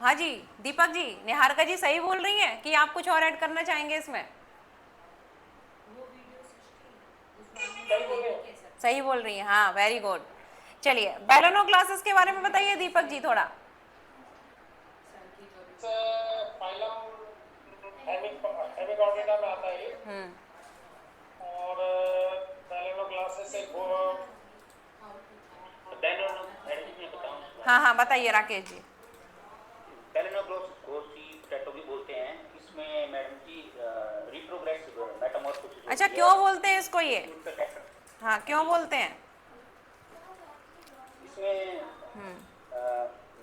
हाँ जी दीपक जी, निहारिका जी सही बोल रही हैं कि आप कुछ और ऐड करना चाहेंगे इसमें? सही बोल रही हैं, हाँ वेरी गुड। चलिए बैलोनो क्लासेस के बारे में बताइए दीपक जी थोड़ा। फाइलम हेमिकॉर्डेटा में आता है ये। और बैलोनो क्लासेस एक हाँ हाँ बताइए राकेश जी। बैलेनोग्लोसी भी बोलते हैं। इसमें मैडम जी रिट्रोग्रेसिव मेटामॉर्फोसिस। अच्छा क्यों बोलते हैं इसको ये? हाँ क्यों बोलते हैं? इसमें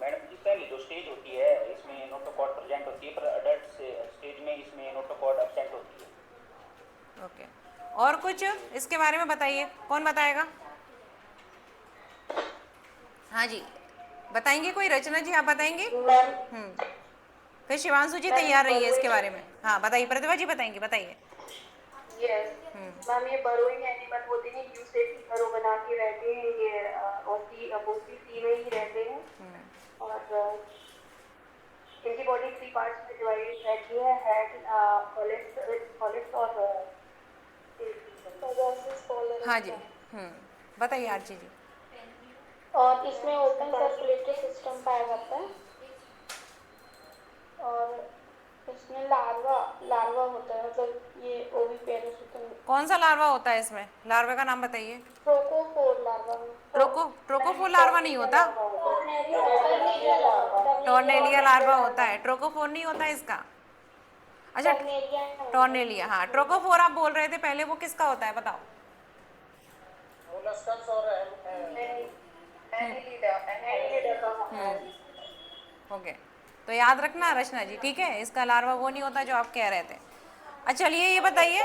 मैडम जी पहले जो स्टेज होती है इसमें नोटोकॉर्ड प्रेजेंट होती है, पर अडल्ट स्टेज में इसमें नोटोकॉर्ड एब्सेंट होती है। ओके और कुछ इसके बारे में बताइए, कौन बताएगा? हाँ जी बताएंगे कोई? रचना जी आप बताएंगे? फिर शिवांशु जी तैयार रही है इसके बारे में। हाँ बताइए, प्रतिभा जी बताएंगे, बताइए। यस मैम, ये बरोइंग एनिमल होते हैं, यू शेप की बरो बना के रहते हैं, ये मोस्टली सी में ही रहते हैं। और इनकी बॉडी 3 पार्ट्स में डिवाइडेड रहती है, हेड, कॉलेक्स और हाँ जी बताइए आरती जी। और इसमें ओपन सर्कुलेटरी सिस्टम पाया जाता है, और इसमें लार्वा होता है, मतलब ये ओविपेरस होता है। कौन सा लार्वा होता है इसमें? लार्वा का नाम बताइए। Trochophore larva. ट्रोकोफोर लार्वा नहीं होता, टॉर्नेलिया लार्वा होता है, ट्रोकोफोर नहीं होता इसका। अच्छा टॉर्नेलिया, हाँ ट्रोकोफोर आप बोल रहे थे पहले, वो किसका होता है बताओ? मोलस्कस और ओके तो याद रखना रचना जी, ठीक है, इसका लार्वा वो नहीं होता जो आप कह रहे थे। अच्छा चलिए ये बताइए।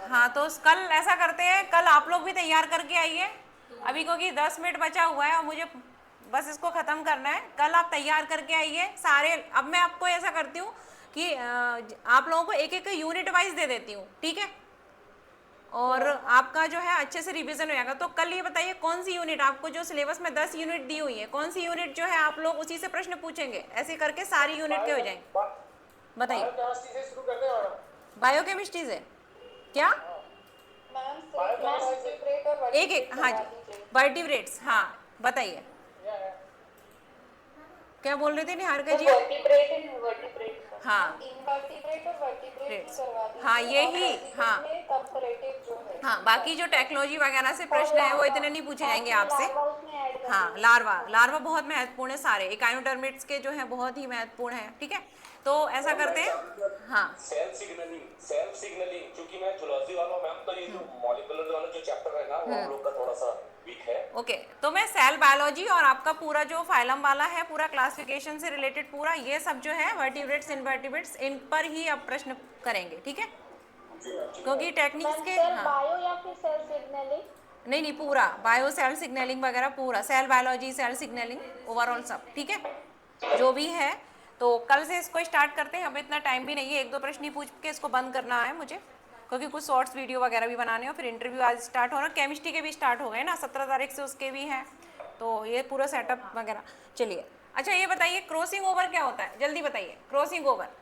हाँ तो कल ऐसा करते हैं, कल आप लोग भी तैयार करके आइए अभी, क्योंकि 10 मिनट बचा हुआ है और मुझे बस इसको ख़त्म करना है। कल आप तैयार करके आइए सारे। अब मैं आपको ऐसा करती हूँ कि आप लोगों को एक एक यूनिट वाइज दे देती हूँ, ठीक है, और आपका जो है अच्छे से रिवीजन हो जाएगा। तो कल ये बताइए कौन सी यूनिट, आपको जो सिलेबस में 10 यूनिट दी हुई है, कौन सी यूनिट जो है आप लोग उसी से प्रश्न पूछेंगे, ऐसे करके सारी यूनिट के हो जाएंगे। बताइए। बायोकेमिस्ट्री से शुरू करते हैं मैडम। बायोकेमिस्ट्री से क्या? एक एक, हाँ जी वर्टिब्रेट्स, हाँ बताइए क्या बोल रहे थे निहारिका जी? हाँ हाँ यही, हाँ हाँ बाकी जो टेक्नोलॉजी वगैरह से प्रश्न है वो इतने नहीं पूछे जाएंगे आपसे। हाँ लार्वा बहुत महत्वपूर्ण है, सारे इकाइनोडर्मिट्स के जो है बहुत ही महत्वपूर्ण है, ठीक है। तो ऐसा करते हैं, हाँ सेल सिग्नलिंग क्योंकि मैं जूलॉजी वाला हूं मैम, तो ये जो मॉलिक्यूलर वाला जो चैप्टर है ना वो हम लोग का थोड़ा सा वीक है। ओके तो मैं सेल बायोलॉजी और आपका पूरा जो फाइलम वाला है, पूरा क्लासिफिकेशन से रिलेटेड पूरा ये सब जो है वर्टिब्रेट्स इनवर्टिब्रेट्स, इन पर ही अब प्रश्न करेंगे, ठीक है, क्योंकि टेक्निक्स मैम के सेल हाँ बायो या फिर सेल सिग्नलिंग? नहीं पूरा बायो सेल सिग्नलिंग वगैरह पूरा cell biology cell signalling overall सब, ठीक है जो भी है। तो कल से इसको स्टार्ट करते हैं, हमें इतना टाइम भी नहीं है, 1-2 प्रश्न ही पूछ के इसको बंद करना है मुझे, क्योंकि कुछ शॉर्ट्स वीडियो वगैरह भी बनाने हैं, फिर इंटरव्यू आज स्टार्ट हो रहा है, केमिस्ट्री के भी स्टार्ट हो गए ना, 17 तारीख से उसके भी हैं, तो ये पूरा सेटअप वगैरह। चलिए अच्छा ये बताइए क्रॉसिंग ओवर क्या होता है, जल्दी बताइए crossing over.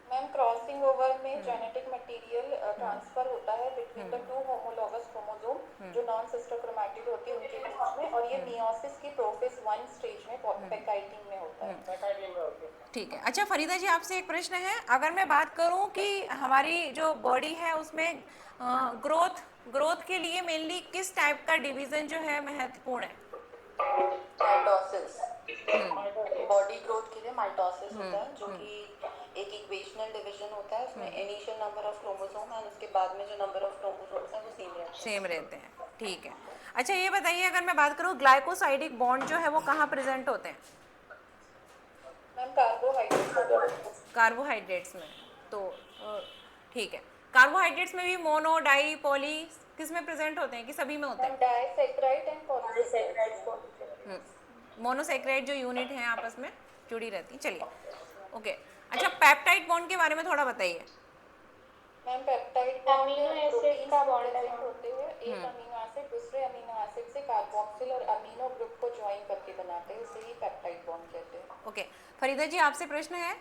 Ma'am crossing over में जेनेटिक मटेरियल ट्रांसफर होता है between the two homologous chromosome जो नॉन सिस्टर क्रोमैटिड होती है उनके बीच में, और ये मियोसिस की प्रोफेज 1 स्टेज में पेकाइटिन में होता है। पैकाइडिन में होती है। ठीक है अच्छा फरीदा जी आपसे एक प्रश्न है, अगर मैं बात करूं कि हमारी जो बॉडी है उसमें ग्रोथ के लिए मेनली किस टाइप का डिवीजन जो है महत्वपूर्ण है? माइटोसिस। बॉडी ग्रोथ के लिए माइटोसिस होता है जो कि एक इक्वेशनल डिवीजन होता है, उसमें इनिशियल नंबर ऑफ क्रोमोसोम है, उसके बाद में जो नंबर ऑफ क्रोमोसोम्स हैं वो सेम रहते हैं, ठीक है। अच्छा ये बताइए अगर मैं बात करूं ग्लाइकोसाइडिक बॉन्ड जो है वो कहाँ प्रेजेंट होते हैं? मैम कार्बोहाइड्रेट्स में, तो ठीक है, कार्बोहाइड्रेट्स में भी मोनो डाई पॉली किस में प्रेजेंट होते हैं कि सभी में होते हैं? Disaccharide and polysaccharide. मोनोसैकेराइड जो यूनिट है आपस में जुड़ी रहती है, चलिए ओके। अच्छा पेप्टाइड बॉन्ड के बारे में थोड़ा बताइए। मैम पेप्टाइड अमीनो एसिड का बॉन्ड होते हैं, एक अमीनो एसिड दूसरे अमीनो एसिड से कार्बोक्सिल और अमीनो ग्रुप को ज्वाइन करके बनाते हैं, उसे ही पेप्टाइड बॉन्ड कहते हैं। ओके फरीदा जी आपसे प्रश्न है,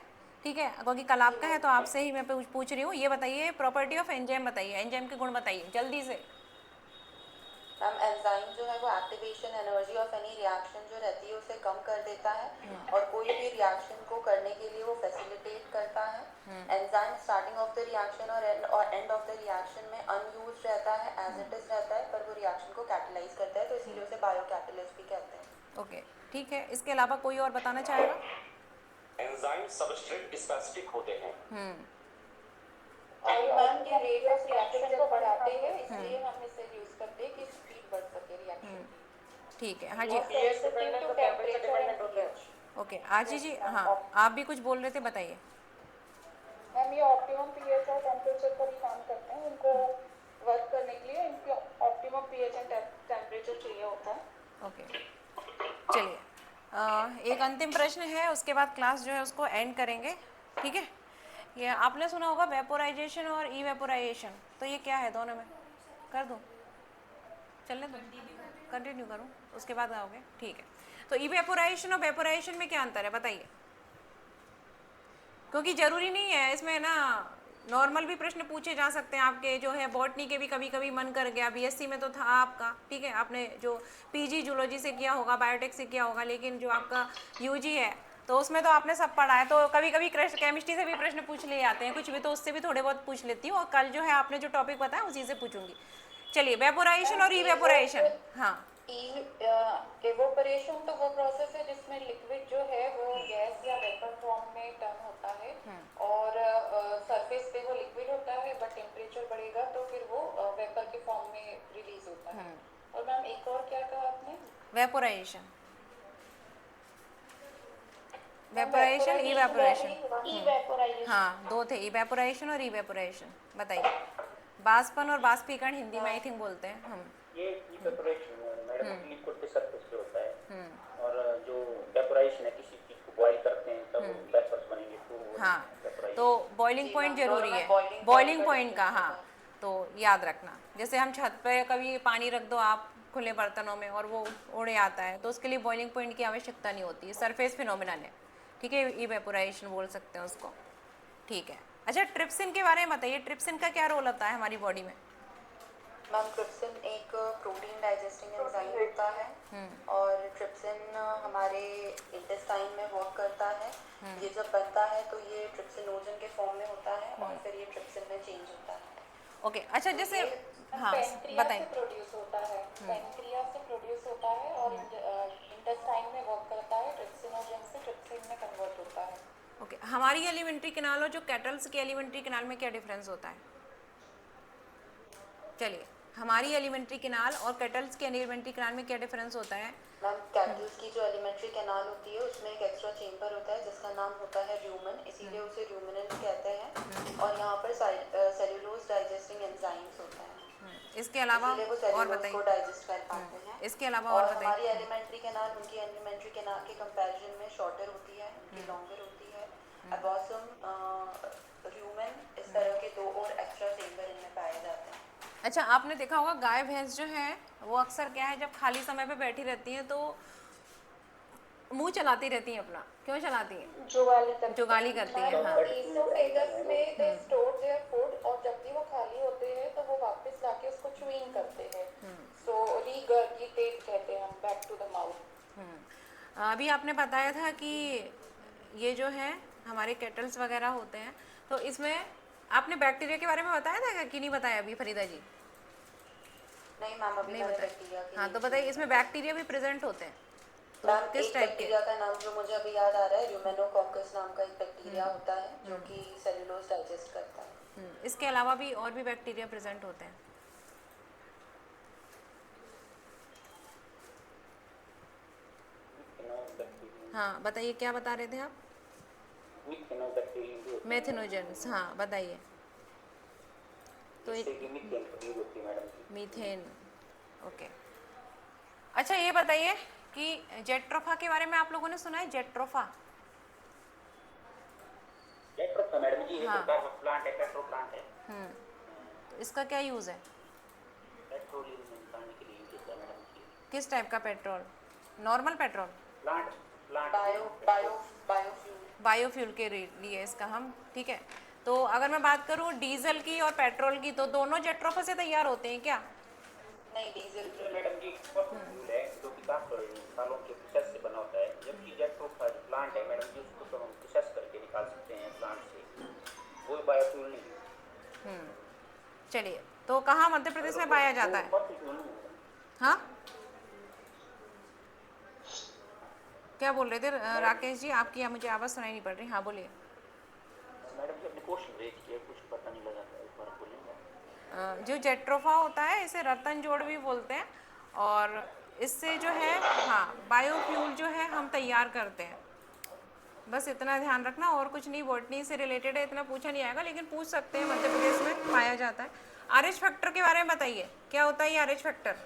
ठीक है, क्योंकि कल आपका है तो आपसे ही मैं पूछ रही हूँ, ये बताइए प्रॉपर्टी ऑफ एंजाइम बताइए, एंजाइम के गुण बताइए जल्दी से। मैम एंजाइम जो है वो activation energy of any reaction जो रहती है उसे कम कर देता है, और कोई भी रिएक्शन को करने के लिए वो फैसिलिटेट करता है। Enzyme starting of the reaction और एंड ऑफ द रिएक्शन में अनयूज्ड रहता है, एज इट इज रहता है, पर वो रिएक्शन को कैटलाइज करता है, तो इसीलिए उसे बायो कैटलिस्ट भी कहते हैं। ओके ठीक है, इसके अलावा कोई और बताना चाहेगा? एंजाइम सबस्ट्रेट स्पेसिफिक होते हैं। और मैम ये रेट ऑफ रिएक्शन को बढ़ाते हैं, इसलिए हम इसे यूज करते हैं कि स्पीड बढ़ सके रिएक्शन। ठीक है हाँ जी पीएच डिपेंडेंट और टेंपरेचर डिपेंडेंट होते हैं। ओके आजी जी हाँ आप भी कुछ बोल रहे थे, बताइए। मैम ये ऑप्टिमम पीएच और टेम्परेचर पर ही काम करते हैं, इनको वर्क करने के लिए इनके ऑप्टिमम पीएच एंड टेम्परेचर चाहिए होता है। ओके चलिए एक अंतिम प्रश्न है, उसके बाद क्लास जो है उसको एंड करेंगे, ठीक है। ये आपने सुना होगा वेपोराइजेशन और इवेपोराइजेशन, तो ये क्या है दोनों में? कर दूँ, चलने दो, कंटिन्यू करूँ उसके बाद आओगे, ठीक है। तो इवेपोराइजेशन और वेपोराइजेशन में क्या अंतर है बताइए, क्योंकि ज़रूरी नहीं है इसमें ना, नॉर्मल भी प्रश्न पूछे जा सकते हैं आपके, जो है बॉटनी के भी कभी कभी मन कर गया, बीएससी में तो था आपका, ठीक है, आपने जो पीजी जूलॉजी से किया होगा, बायोटेक से किया होगा, लेकिन जो आपका यूजी है तो उसमें तो आपने सब पढ़ा है, तो कभी कभी केमिस्ट्री से भी प्रश्न पूछ ले जाते हैं कुछ भी, तो उससे भी थोड़े बहुत पूछ लेती हूँ, और कल जो है आपने जो टॉपिक बताया उसी से पूछूंगी। चलिए वेपोराइजेशन और इवेपोराइजेशन। हाँ इवेपोरेशन तो वो प्रोसेस है जिसमें लिक्विड जो है वो गैस या वेपर फॉर्म में टर्न होता है, और सरफेस पे वो लिक्विड होता है, बट टेम्परेचर बढ़ेगा तो फिर वो वेपर के फॉर्म में रिलीज होता है। और मैम एक और क्या कहा आपने? Vaporisation, vaporisation evaporation, evaporisation. हाँ दो थे, इवेपोरेशन और इवेपोरेशन, बताइए। बाष्पन और बाष्पीकरण हिंदी में आई थिंक बोलते हैं हम। ये इवेपोरेशन मैडम लिक्विड के सरफेस पे होता है, और जो वेपोराइजेशन है किसी चीज को बॉईल करते हैं तब वेपर्स बनेंगे, तो हाँ evaporation। तो बॉइलिंग पॉइंट जरूरी है, बॉइलिंग पॉइंट का, हाँ तो याद रखना, जैसे हम छत पे कभी पानी रख दो आप खुले बर्तनों में और वो उड़े आता है, तो उसके लिए बॉइलिंग पॉइंट की आवश्यकता नहीं होती है, सरफेस फिनोमिनन है, ठीक है, इवेपोराइजेशन बोल सकते हैं उसको, ठीक है। अच्छा ट्रिप्सिन के बारे में बताइए, ट्रिप्सिन का क्या रोल होता है हमारी बॉडी में? मैम ट्रिप्सिन एक प्रोटीन डाइजेस्टिंग एंजाइम होता है, और ट्रिप्सिन हमारे इंटेस्टाइन में वर्क करता है। ये जब बनता है तो ये ट्रिप्सिनोजन के फॉर्म में होता है, और फिर ये ट्रिप्सिन में चेंज होता है। ओके अच्छा जैसे हाँ पेनक्रियास से प्रोड्यूस होता है, पेनक्रियास से प्रोड्यूस होता है, और इंटेस्टाइन में वर्क करता है, ट्रिप्सिनोजन से ट्रिप्सिन में कन्वर्ट होता है। ओके हमारी एलिमेंट्री कैनाल और जो कैटल्स की एलिमेंट्री कैनाल में क्या डिफरेंस होता है? चलिए हमारी एलिमेंट्री कैनाल और कैटल्स के एलिमेंट्री कैनाल में क्या डिफरेंस होता है? मैम कैटल्स की जो एलिमेंट्री कैनाल होती है उसमें एक एक्स्ट्रा चेम्बर होता है जिसका नाम होता है र्यूमन, इसीलिए उसे र्यूमिनेंट कहते हैं। और यहाँ पर सेल्यूलोज डाइजेस्टिंग एंजाइम्स होते हैं, इसके अलावा इसीलिए वो और सेल्यूलोज बताइए। को डाइजेस्ट कर पाते हैं। इसके अलावा और और हमारी बताइए। एलिमेंट्री कैनाल उनकी एलिमेंट्री कैनाल के कंपैरिजन में शॉर्टर होती है, उनकी लॉन्गर होती है। एबॉसम, र्यूमन, इस तरह के 2 और एक्स्ट्रा चेम्बर इनमें पाए जाते हैं। अच्छा, आपने देखा होगा गाय भैंस जो है वो अक्सर क्या है, जब खाली समय पे बैठी रहती हैं तो मुंह चलाती रहती हैं अपना। क्यों चलाती हैं? जुगाली करती हैं। हाँ, ईसोफेगस में दे स्टोर देयर फूड और जब भी वो खाली होते हैं तो वो वापस लाके उसको च्यूइंग करते हैं। सो रीगर्गिटेट कहते हैं हम, बैक टू द माउथ। अभी आपने बताया था कि ये जो है हमारे केटल्स वगैरह होते हैं, तो इसमें आपने बैक्टीरिया के बारे में बताया था कि नहीं बताया अभी फरीदा जी? नहीं मैम, अभी नहीं मैंने बताया। बैक्टीरिया की हाँ, तो बताइए इसमें बैक्टीरिया भी प्रेजेंट होते हैं, तो मैम किस एक टाइप के? बैक्टीरिया का नाम जो मुझे अभी याद आ रहा है, र्यूमेनोकोकस नाम का एक बैक्टीरिया होता है जो कि सेल्यूलोज डाइजेस्ट करता है। इसके अलावा भी और भी बैक्टीरिया प्रेजेंट होते हैं। हाँ बताइए, क्या बता रहे थे आप? मेथिनोजेंस, हाँ बताइए। तो मीथेन, ओके। अच्छा ये बताइए कि जेट्रोफा के बारे में आप लोगों ने सुना है? जेट्रोफा मैडम जी हाँ। प्लांट है, पेट्रो प्लांट है। तो इसका क्या यूज़ है? पेट्रोलियम निकालने के लिए यूज होता है मैडम जी। किस टाइप का petrol? Normal petrol? Plant biofuel के लिए इसका हम, ठीक है। तो अगर मैं बात करूँ डीजल की और पेट्रोल की, तो दोनों जेट्रोफा से तैयार होते हैं क्या? नहीं, डीजल मैडम जी फ्यूल है जो कि काफी सालों के प्रोसेस से बना होता है, जबकि जेट्रोफा प्लांट है मैडम जी उसको तो हम प्रोसेस करके निकाल सकते हैं प्लांट से, वो बायोफ्यूल नहीं। चलिए, तो कहाँ मध्य प्रदेश में पाया जाता है? हाँ, क्या बोल रहे थे राकेश जी? आपकी मुझे आवाज़ सुनाई नहीं पड़ रही। हाँ बोलिए। मैडम जी अपने क्वेश्चन रेज किया, कुछ पता नहीं लगा, एक बार बोलेंगे? जो जेट्रोफा होता है इसे रतन जोड़ भी बोलते हैं, और इससे जो है हाँ बायोफ्यूल जो है हम तैयार करते हैं। बस इतना ध्यान रखना, और कुछ नहीं। बॉटनी से रिलेटेड है, इतना पूछा नहीं आएगा, लेकिन पूछ सकते हैं। मध्य प्रदेश में पाया जाता है। आरएच फैक्टर के बारे में बताइए, क्या होता है ये आरएच फैक्टर?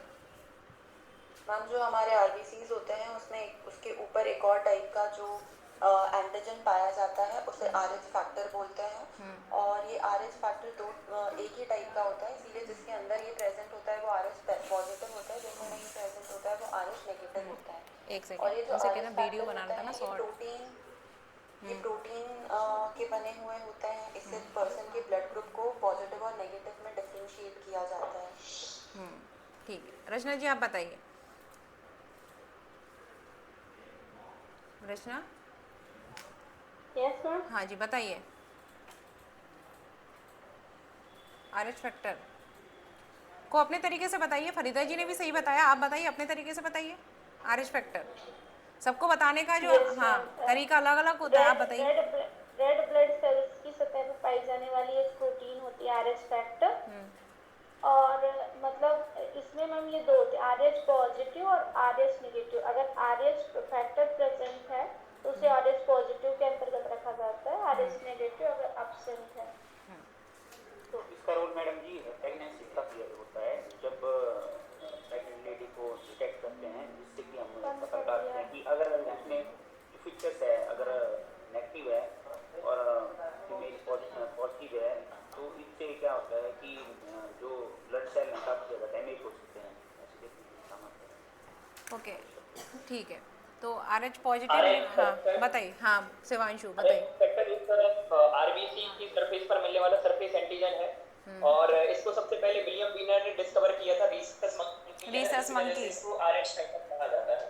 मैम जो हमारे आरबीसीज होते हैं उसमें उसके ऊपर एक और टाइप का जो एंटीजन पाया जाता है उसे आरएच फैक्टर बोलते हैं। और ये आरएच फैक्टर एक ही टाइप का होता है, इसीलिए जिसके अंदर ये प्रेजेंट होता है वो आरएच पॉजिटिव होता है, जिसमें नहीं प्रेजेंट होता है वो आरएच नेगेटिव होता है। एक और ये सेकंड, जो उनसे आरएच कहना वीडियो फैक्टर बनाना होता था ना है शॉर्ट। ये प्रोटीन के बने हुए होते हैं। इससे पर्सन के ब्लड ग्रुप को पॉजिटिव और नेगेटिव में डिफरेंशिएट किया जाता है। ठीक है, रचना जी आप बताइए। रचना, यस मैम। हाँ जी बताइए। आरएच फैक्टर को अपने तरीके से बताइए। फरीदा जी ने भी सही बताया, आप बताइए अपने तरीके से बताइए। आरएच फैक्टर सबको बताने का जो हाँ तरीका अलग अलग होता है, आप बताइए। रेड ब्लड सेल्स की सतह पर पाई जाने वाली एक प्रोटीन होती है आरएच फैक्टर। और मतलब इसमें मैम ये 2 होते हैं, आरएच पॉजिटिव और आरएच नेगेटिव। अगर आरएच फैक्टर प्रेजेंट है तो उसे आरएच पॉजिटिव के अंतर्गत रखा जाता है, आरएच नेगेटिव अगर एब्सेंट है। इसका रोल मैडम जी प्रेगनेंसी का पीरियड होता है, जब प्रेग्नेंट लेडी को डिटेक्ट करते हैं, जिससे कि हम पता लगाते हैं कि अगर इसमें फीचर्स है, अगर नेगेटिव है और फीमेल पॉजिटिव है, तो इससे क्या होता है कि जो ब्लड सेल हैं काफ़ी ज़्यादा डैमेज हो सकते हैं। ओके ठीक है, तो आरएच पॉजिटिव, हाँ बताइए। हाँ शिवांशु बताइए। फैक्टर इस तरह आरबीसी की सरफेस पर मिलने वाला सरफेस एंटीजन है, और इसको सबसे पहले विलियम वीनर ने डिस्कवर किया था रीसस मंकी। इसको आरएच फैक्टर कहा जाता है।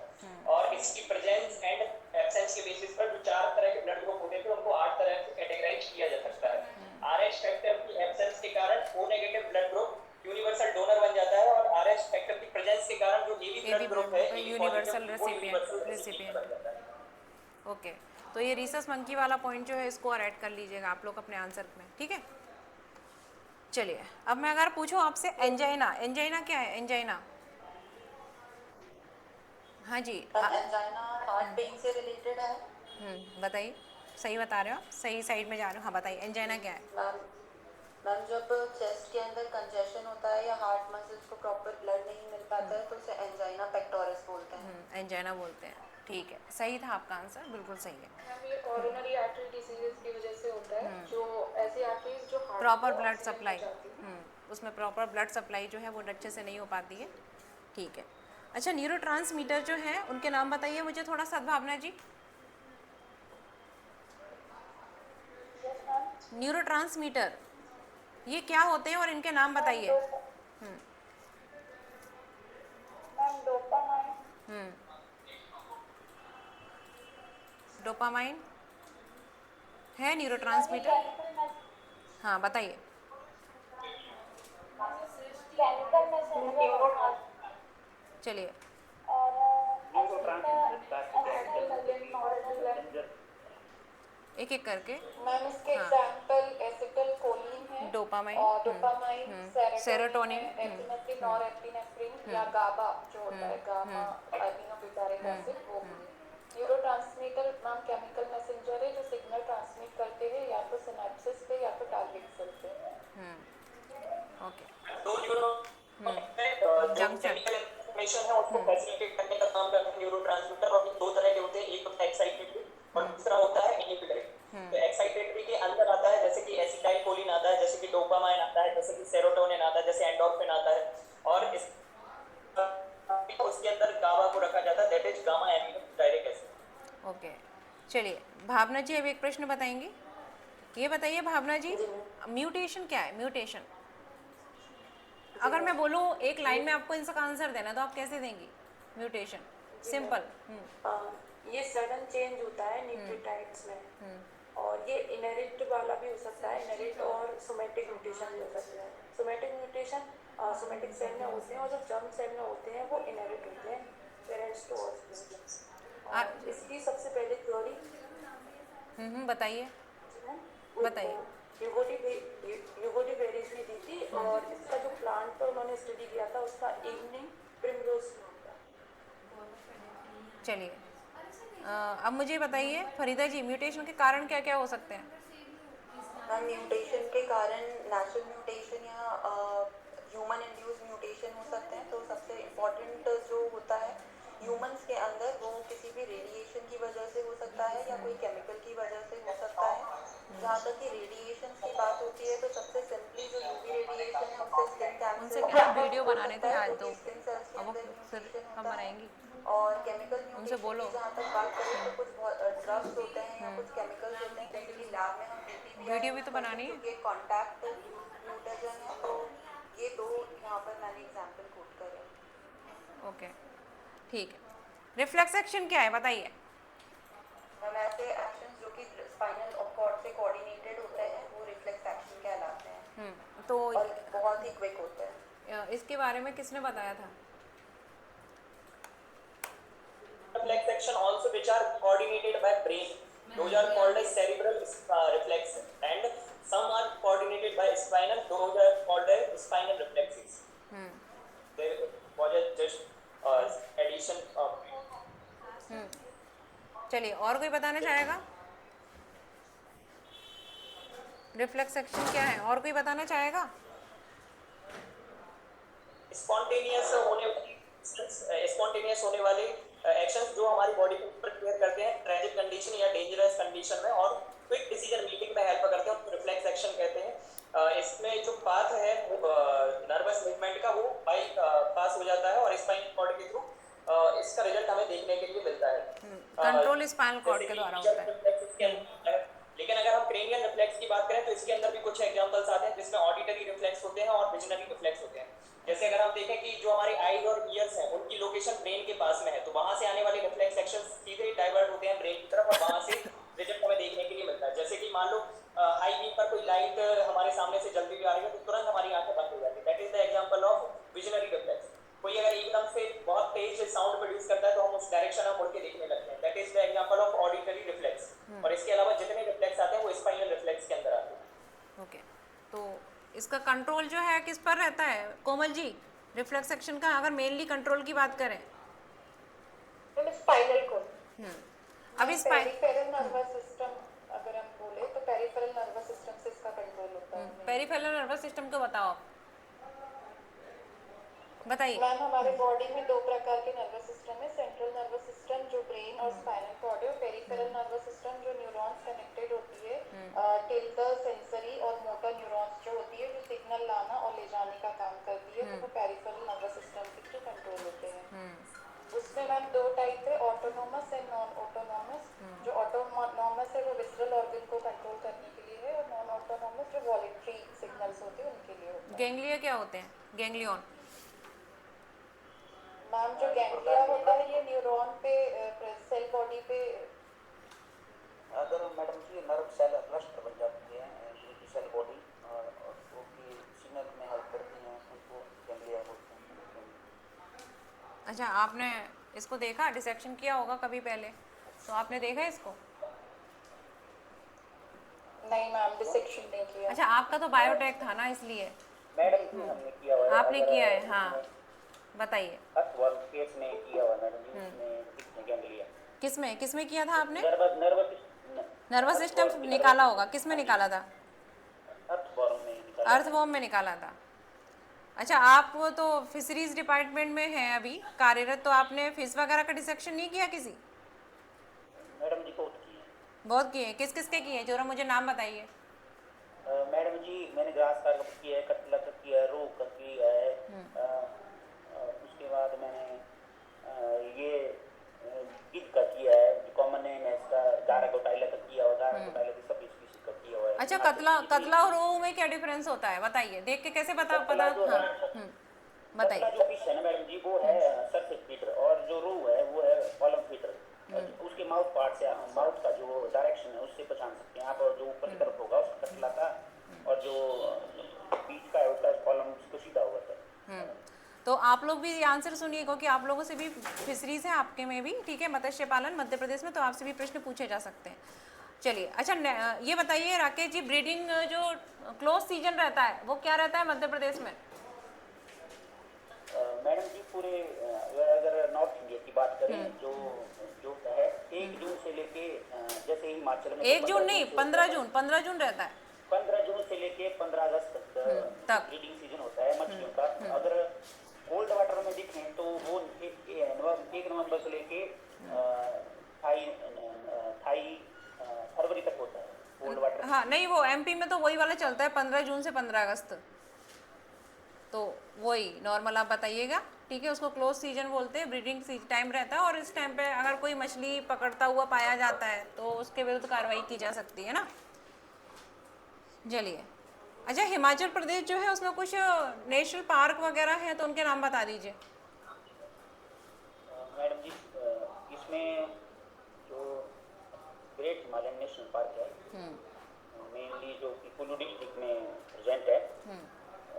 और इसकी प्रेजेंस एंड एब्सेंस के बेसिस पर जो 4 तरह के ब्लड ग्रुप होते थे उनको 8 तरह से कैटेगराइज किया जा सकता है। आरएच फैक्टर की एब्सेंस के कारण O negative blood group universal donor बन जाता है, और आरएच फैक्टर की प्रेजेंस के कारण जो एबी ब्लड ग्रुप है यूनिवर्सल रेसिपिएंट बन जाता है। ओके, तो ये रीसस मंकी वाला पॉइंट जो है इसको और ऐड कर लीजिएगा आप लोग अपने आंसर में, ठीक है। चलिए अब मैं अगर पूछूं आपसे एंजाइना, एंजाइना क्या है? एंजाइना, हाँ जी। एंजाइना हार्ट पेन से रिलेटेड है। बताइए, सही बता रहे हो आप, सही साइड में जा रहे हो। हाँ बताइए, एंजाइना क्या है? मैम मैम जब चेस्ट के अंदर कंजेशन होता है या हार्ट मसल्स को प्रॉपर ब्लड नहीं मिल पाता है तो उसे एंजाइना पेक्टोरिस बोलते हैं। एंजाइना बोलते हैं, ठीक है, सही था आपका आंसर, बिल्कुल सही है। मैम ये कोरोनरी आर्टरी डिसीजेस की वजह से होता है, जो ऐसी आर्टरीज जो हार्ट प्रॉपर को ब्लड ऑक्सीजन सप्लाई, पहुंचाती हैं। उसमें प्रॉपर ब्लड सप्लाई जो है वो अच्छे से नहीं हो पाती है, ठीक है। अच्छा, न्यूरोट्रांसमीटर जो है उनके नाम बताइए मुझे थोड़ा, सद्भावना जी। न्यूरोट्रांसमीटर ये क्या होते हैं और इनके नाम बताइए। डोपामाइन है न्यूरोट्रांसमीटर? हाँ बताइए। चलिए एक एक करके। मैम इसके हाँ, एग्जांपल एसिटिल कोलिन है, डोपामाइन, और डोपामाइन, सेरोटोनिन सेरोटोनिन, है, एपिनेफ्रिन और एपिनेफ्रिन या गाबा जो होता है, गामा एमिनोब्यूटारिक एसिड, वो भी है। न्यूरोट्रांसमीटर मैम केमिकल मैसेंजर है जो सिग्नल ट्रांसमिट करते हैं या तो सिनेप्सिस पे या तो टारगेट सेल पे। ओके। दो न्यूरो जो जंक्शन, केमिकल इन्फॉर्मेशन है उसको फैसिलिटेट करने का काम करते हैं न्यूरोट्रांसमीटर, और ये दो तरह के होते हैं, एक होता है एक्साइटेटरी और दूसरा होता है इनहिबिटरी। तो एक्साइटेटरी के अंदर आता है जैसे कि एसिटाइल कोलिन आता है, जैसे कि डोपामाइन आता है, जैसे कि सेरोटोनिन आता है, जैसे एंडोर्फिन आता है, और इस उसके अंदर गाबा को रखा जाता है, that is gamma aminobutyric acid. Okay. चलिए भावना जी अब एक प्रश्न बताएंगी, ये बताइए भावना जी, म्यूटेशन क्या है? म्यूटेशन अगर मैं बोलूँ एक लाइन में आपको इनका आंसर देना तो आप कैसे देंगी? Mutation simple. ये सडन चेंज होता है न्यूक्लियोटाइड्स में, और ये इनहेरिट वाला भी हो सकता है, इनहेरिट और सोमेटिक म्यूटेशन भी हो सकता है। सोमेटिक म्यूटेशन सोमेटिक सेल में होते हैं, और जो जर्म सेल में होते हैं वो इनहेरिट होते हैं पेरेंट्स टू और इसकी सबसे पहले थ्योरी बताइए बताइए। यूगोडी बेरीज ने दी थी, और इसका जो प्लांट पर उन्होंने स्टडी किया था उसका इवनिंग प्रिमरोज था। चलिए अब मुझे बताइए फरीदा जी, म्यूटेशन के कारण क्या क्या हो सकते हैं? म्यूटेशन के कारण नेचुरल म्यूटेशन या ह्यूमन इंड्यूस म्यूटेशन हो सकते हैं। तो सबसे इम्पोर्टेंट जो होता है ह्यूमंस के अंदर, वो किसी भी रेडिएशन की वजह से हो सकता है या कोई केमिकल की वजह से हो सकता है। जहाँ तक कि रेडिएशन की बात होती है तो सबसे सिंपली जो यूवी रेडिएशन है उससे स्किन कैंसर उनसे क्या वीडियो बनाने थे आज तो, स्किन सेल्स के अब वो अंदर फिर म्यूटेशन हम होता है। बनाएंगी, और केमिकल उनसे म्यूटेशन बोलो। की जहाँ तक बात करें तो कुछ ड्रग्स होते हैं या कुछ केमिकल्स होते हैं, जैसे कि लैब में हम वीडियो भी तो बनानी है। जो कि कॉन्टैक्ट म्यूटेशन है। तो ये दो यहाँ पर मैंने एग्जांपल कोट करे। ओके ठीक है। रिफ्लेक्स एक्शन क्या है बताइए? मैम ऐसे एक्शंस जो कि स्पाइनल कॉर्ड से कोऑर्डिनेटेड होते हैं वो रिफ्लेक्स एक्शन कहलाते हैं, तो और बहुत ही क्विक होते हैं। इसके बारे में किसने बताया था? Reflex action also which are coordinated by brain, those are called as cerebral reflex, and some are coordinated by spinal, those are called as spinal reflexes. There was just addition of चलिए और कोई बताना चाहेगा? Reflex action क्या है, और कोई बताना चाहेगा? स्पॉन्टेनियस होने वाले एक्शंस जो हमारी बॉडी को प्रिपेयर करते हैं ट्रेजिक कंडीशन या डेंजरस कंडीशन में, और क्विक डिसीजन मेकिंग में हेल्प करते हैं, उसको रिफ्लेक्स एक्शन कहते हैं। इसमें जो पाथ है वो नर्वस मूवमेंट का वो बाई पास हो जाता है और स्पाइनल कॉर्ड के थ्रू इसका रिजल्ट हमें देखने के लिए मिलता है। कंट्रोल स्पाइनल कॉर्ड के द्वारा होता है। लेकिन अगर हम क्रेनियल रिफ्लेक्स की बात करें तो इसके अंदर भी कुछ एग्जांपल्स आते हैं जिसमें ऑडिटरी रिफ्लेक्स होते हैं और विजनरी रिफ्लेक्स होते हैं। जैसे अगर हम देखें कि जो हमारे आईज और ईयर्स हैं उनकी लोकेशन ब्रेन के पास में है, तो वहां से आने वाले रिफ्लेक्स एक्शन सीधे डाइवर्ट होते हैं ब्रेन की तरफ और वहां से रिजल्ट हमें देखने के लिए मिलता है। जैसे कि मान लो हाई बीम पर कोई लाइट हमारे सामने से जलती हुई आ रही है तो तुरंत हमारी आंखें बंद हो जाती है, that is the example of visionary reflex. कोई अगर एकदम से बहुत तेज साउंड प्रोड्यूस करता है तो हम उस डायरेक्शन में मुड़ के देखने लगते हैं, that is the example of auditory reflex. और इसके अलावा जितने रिफ्लेक्स आते हैं वो स्पाइनल रिफ्लेक्स के अंदर आते हैं। ओके, तो इसका कंट्रोल जो है किस पर रहता है कोमल जी? रिफ्लेक्स एक्शन का अगर मेनली कंट्रोल की बात करें, स्पाइनल कॉर्ड। अभी पेरिफेरल नर्वस सिस्टम अगर हम बोले तो पेरिफेरल नर्वस सिस्टम से इसका कंट्रोल होता है। पेरिफेरल नर्वस सिस्टम को बताओ आप, बताइए। मैम हमारे बॉडी में दो प्रकार के नर्वस सिस्टम है, सेंट्रल नर्वस सिस्टम जो ब्रेन और स्पाइनल कॉर्ड है, और पेरिफेरल नर्वस सिस्टम जो न्यूरॉन्स कनेक्टेड होती है टिल द सेंसरी और मोटर न्यूरॉन्स जो होती है जो सिग्नल लाना और ले जाने का काम करती है, तो वो पेरिफेरल नर्वस सिस्टम के कंट्रोल होते हैं। उसमें मैम दो टाइप है, ऑटोनोमस एंड नॉन ऑटोनोमस। जो ऑटोनोमस है वो विसरल ऑर्गन को कंट्रोल करने के लिए है, और नॉन ऑटोनोमस जो वॉलेंट्री सिग्नल्स होते हैं उनके लिए होता है। गैंग्लिया क्या होते हैं? गैंग्लियन मैम जो गैंग्लिया होता है ये न्यूरॉन पे सेल बॉडी पे, अगर मैडम जी नर्व सेल क्लस्टर बन जाती है जिनकी सेल बॉडी और वो की सिग्नल में हेल्प करती हैं, उनको गैंग्लिया बोलते हैं। अच्छा, आपने इसको देखा, डिसेक्शन किया होगा कभी पहले, तो आपने देखा इसको? नहीं मैम डिसेक्शन नहीं किया। अच्छा, आपका तो बायोटेक था ना, इसलिए मैडम जी हमने किया हुआ है। आपने किया है, हाँ बताइए। वर्क केस में किया हुआ मैडम जी, उसमें गैंग्लिया। किसमें किया था आपने? नर्वस सिस्टम निकाला होगा, किसमें निकाला था? अर्थवॉर्म में निकाला था। अच्छा, आप वो तो फिशरीज डिपार्टमेंट में हैं अभी कार्यरत, तो आपने फिश वगैरह का डिसेक्शन नहीं किया किसी? मैडम जी बहुत किए। किस किस के किए, जरा मुझे नाम बताइए। मैडम जी मैंने ग्रास का किया है, कटला का किया है, रोह का किया है, उसके बाद मैंने ये गिद्ध का किया है, जो कॉमन नेम है इसका, गारा गोटाइला का किया हुआ, गारा गोटाइला की सब स्पीशीज का किया हुआ है। अच्छा, कतला और रोहू में क्या डिफरेंस होता है बताइए, देख के कैसे पता बताइए। जो फिश है ना मैडम जी वो है सरफेस फीडर, और जो रोहू है वो है कॉलम फीडर। उसके माउथ पार्ट से, माउथ का जो डायरेक्शन है उससे पहचान सकते हैं आप, और जो ऊपर की तरफ होगा उसका कतला का, और जो बीच का है उसका कॉलम उसको सीधा होगा सर। तो आप लोग भी ये आंसर सुनिए, क्योंकि आप लोगों से भी फिशरीज है आपके में भी, ठीक है, मत्स्य पालन मध्य प्रदेश में, तो आपसे भी प्रश्न पूछे जा सकते हैं। चलिए, अच्छा ये बताइए राकेश जी, ब्रीडिंग जो क्लोज सीजन रहता है वो क्या रहता है मध्य प्रदेश में? मैडम जी पूरे अगर नॉर्थ इंडिया की बात करें जो है 1 जून से लेके, जैसे हिमाचल में 1 जून नहीं, 15 जून रहता है। 15 जून से लेके 15 अगस्त तक ब्रीडिंग सीजन होता है मछलियों का। अगर कोल्ड वाटर में दिखें तो वो 1 नवंबर से लेके फरवरी तक होता है कोल्ड वाटर। हाँ नहीं, वो एमपी में तो वही वाला चलता है 15 जून से 15 अगस्त, तो वही नॉर्मल आप बताइएगा, ठीक है। उसको क्लोज सीजन बोलते हैं, ब्रीडिंग टाइम रहता है, और इस टाइम पे अगर कोई मछली पकड़ता हुआ पाया जाता है तो उसके विरुद्ध कार्रवाई की जा सकती है ना। चलिए, अच्छा हिमाचल प्रदेश जो है उसमें कुछ नेशनल पार्क वगैरह हैं, तो उनके नाम बता दीजिए। मैडम जी इसमें जो ग्रेट हिमालयन नेशनल पार्क है मेनली जो कि कुल्लू डिस्ट्रिक्ट में प्रेजेंट है,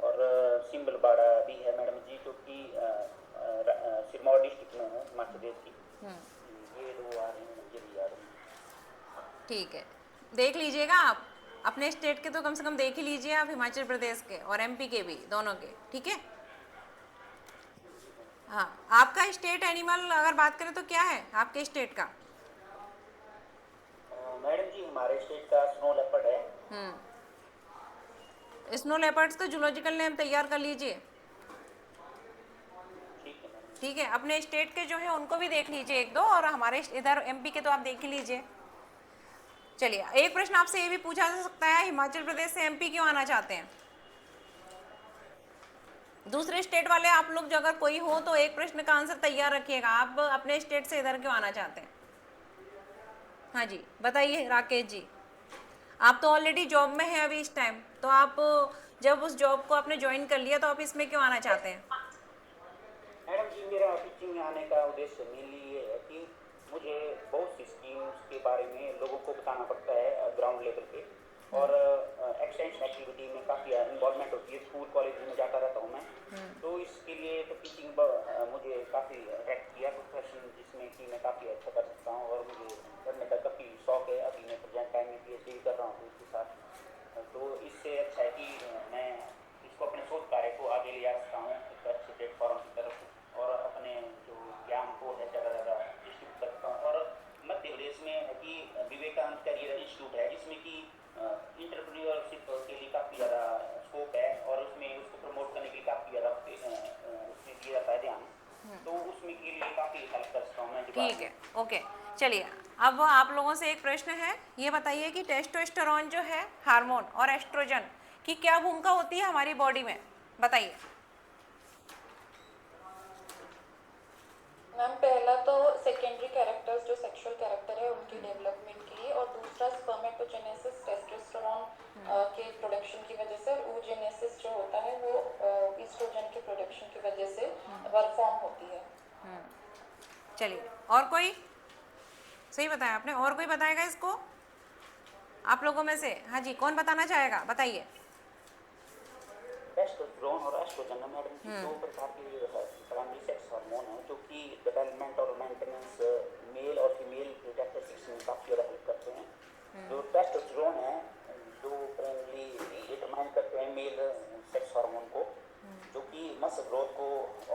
और सिम्बलबाड़ा भी है मैडम जी जो कि सिरमौर डिस्ट्रिक्ट में है हिमाचल प्रदेश की। ये 2 आ रहे हैं, मुझे भी आ रहे हैं। ठीक है, देख लीजिएगा आप अपने स्टेट के तो कम से कम देख ही लीजिए आप, हिमाचल प्रदेश के और एमपी के भी, दोनों के, ठीक है। हाँ, आपका स्टेट एनिमल अगर बात करें तो क्या है आपके स्टेट का? मैडम जी हमारे स्टेट का स्नो लेपर्ड है। स्नो लेपर्ड्स तो जूलॉजिकल नेम तैयार कर लीजिए, ठीक है। अपने स्टेट के जो है उनको भी देख लीजिए 1-2, और हमारे इधर एमपी के तो आप देख ही लीजिए। चलिए, एक प्रश्न आपसे ये भी पूछा जा सकता है, हिमाचल प्रदेश से एमपी क्यों आना चाहते हैं? दूसरे स्टेट वाले आप लोग जो अगर कोई हो तो एक प्रश्न का आंसर तैयार रखिएगा, आप अपने स्टेट से इधर क्यों आना चाहते हैं? हाँ जी बताइए राकेश जी, आप तो ऑलरेडी जॉब में हैं अभी इस टाइम, तो आप जब उस जॉब को आपने ज्वाइन कर लिया तो आप इसमें क्यों आना चाहते हैं? मैडम जी मेरा टीचिंग में आने का उद्देश्य मेनली ये है कि मुझे बहुत सी स्कीम्स के बारे में लोगों को बताना पड़ता है ग्राउंड लेवल पे, और एक्सटेंशन एक्टिविटी में काफ़ी इन्वॉल्वमेंट होती है, स्कूल कॉलेज में जाता रहता हूँ मैं, तो इसके लिए तो टीचिंग मुझे काफ़ी अट्रैक्ट किया प्रोफेशन, जिसमें कि मैं काफ़ी अच्छा कर सकता हूँ, और मुझे करने का काफ़ी शौक है। अभी मैं प्रेजेंट टाइम में PhD कर रहा हूँ उसके साथ, तो इससे अच्छा है कि मैं तो उसमें के लिए काफ़ी हेल्प करता हूँ मैं। ठीक है, ओके। चलिए, अब आप लोगों से एक प्रश्न है, ये बताइए कि टेस्टोस्टेरोन जो है हार्मोन और एस्ट्रोजन की क्या भूमिका होती है हमारी बॉडी में, बताइए। मैम पहला तो सेकेंडरी कैरेक्टर्स जो सेक्सुअल कैरेक्टर है उनकी डेवलपमेंट के लिए, और दूसरा स्पर्मेटोजेनेसिस टेस्टोस्टेरोन के प्रोडक्शन की वजह से, और oogenesis जो होता है वो ईस्ट्रोजन के प्रोडक्शन की वजह से परफॉर्म होती है। चलिए, और कोई? सही बताया आपने, और कोई बताएगा इसको आप लोगों में से? हाँ जी, कौन बताना चाहेगा, बताइए। टेस्टोस्टेरोन और एस्ट्रोजन मैडम की दो प्रकार के प्राइमरी सेक्स हार्मोन हैं जो कि डेवलपमेंट और मेंटेनेंस मेल और फीमेल रिप्रोडक्टिव सिस्टम में काफ़ी ज़्यादा हेल्प करते हैं। जो टेस्टोस्टेरोन है जो प्राइमरी डिटरमाइन करते हैं मेल सेक्स हार्मोन को, जो कि मसल ग्रोथ को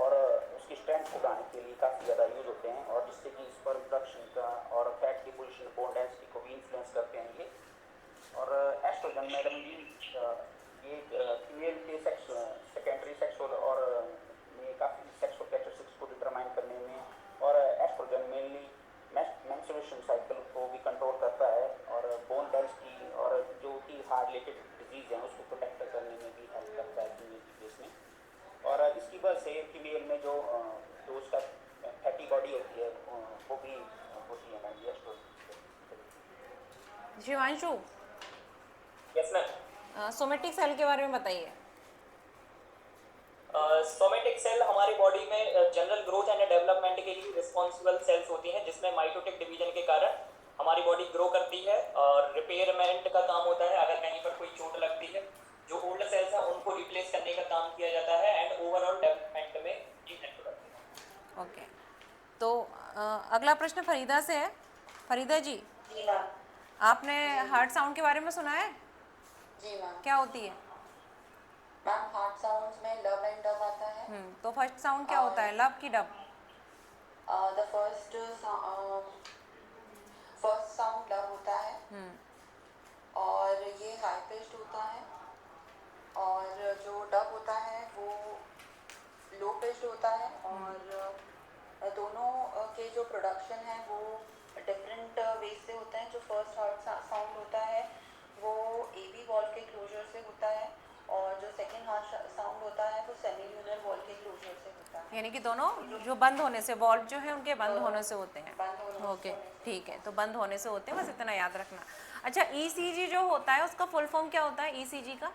और उसकी स्ट्रेंथ को बढ़ाने के लिए काफ़ी ज़्यादा यूज होते हैं, और जिससे कि स्पर्म प्रोडक्शन का और फैट डिपोजिशन बोन डेंसिटी को भी इन्फ्लुएंस करते हैं ये। और एस्ट्रोजन मैडम जी ये फीमेल के सेकेंडरी सेक्सुअल और में काफ़ी सेक्सुअल कैरेक्टरिस्टिक्स को डिटरमाइन करने में, और एस्ट्रोजन मेनली मेंस्ट्रुएशन साइकिल को भी कंट्रोल करता है, और बोन डेंसिटी और जो कि हार्ट रिलेटेड डिजीज हैं उसको प्रोटेक्ट करने में भी हेल्प करता है फीमेल की केस में। और इसकी वजह से फीमेल में जो उसका फैटी बॉडी होती है वो भी होती है ma'am oestrogen. Shivanshu, yes ma'am. Somatic cell के बारे में बताइए। सोमेटिक सेल हमारी बॉडी में जनरल ग्रोथ एंड डेवलपमेंट के लिए रिस्पॉन्सिबल सेल्स होती हैं, जिसमें माइटोटिक डिवीजन के कारण हमारी बॉडी ग्रो करती है और रिपेयरमेंट का काम होता है। अगर कहीं पर कोई चोट लगती है, जो ओल्ड सेल्स हैं उनको रिप्लेस करने का काम किया जाता है, एंड ओवरऑल डेवलपमेंट में ये हेल्प करती है। ओके, तो अगला प्रश्न फरीदा से है। फरीदा जी, जी मैम। आपने हार्ट साउंड के बारे में सुना है? जी मैम। क्या होती है? मैम हार्ट साउंड्स में लव एंड डब आता है। तो फर्स्ट साउंड क्या होता है, लव की dub? The first sound love होता है, और ये हाई पिच्ड होता है, और जो डब होता है वो लो पिच्ड होता है, और दोनों के जो प्रोडक्शन है वो डिफरेंट वेज से होते हैं। जो फर्स्ट हार्ट साउंड होता है वो एबी वॉल्व के क्लोजर से होता है, और जो सेकंड हार्ट साउंड होता है वो सेमील्यूनर वॉल्व के क्लोजर से होता है। यानी कि दोनों जो बंद होने से, वॉल्व जो है उनके बंद होने से होते हैं। बंद होने से ओके, ठीक है, तो बंद होने से होते हैं, बस इतना याद रखना। अच्छा, ईसीजी जो होता है उसका फुल फॉर्म क्या होता है ईसीजी का?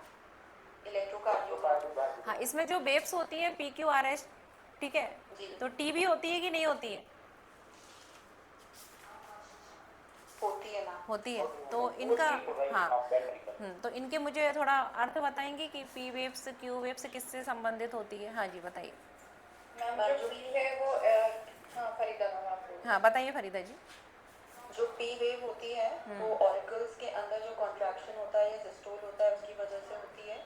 इलेक्ट्रोकार्डियोग्राफी। हाँ, इसमें जो वेव्स होती है PQRS, ठीक है, तो टीबी होती है कि नहीं होती है? होती है ना? होती है। तो इनका, हाँ, तो इनके मुझे थोड़ा अर्थ बताएंगे कि पी वेव्स क्यू वेव्स किससे संबंधित होती है? हाँ जी, बताइए। मैम जो पी है वो हाँ फरीदा मैम आपको। हाँ बताइए फरीदा जी। जो पी वेव होती है वो ऑरिकल्स के अंदर जो कॉन्ट्रैक्शन होता है या सिस्टोल होता है उसकी वजह से होती है।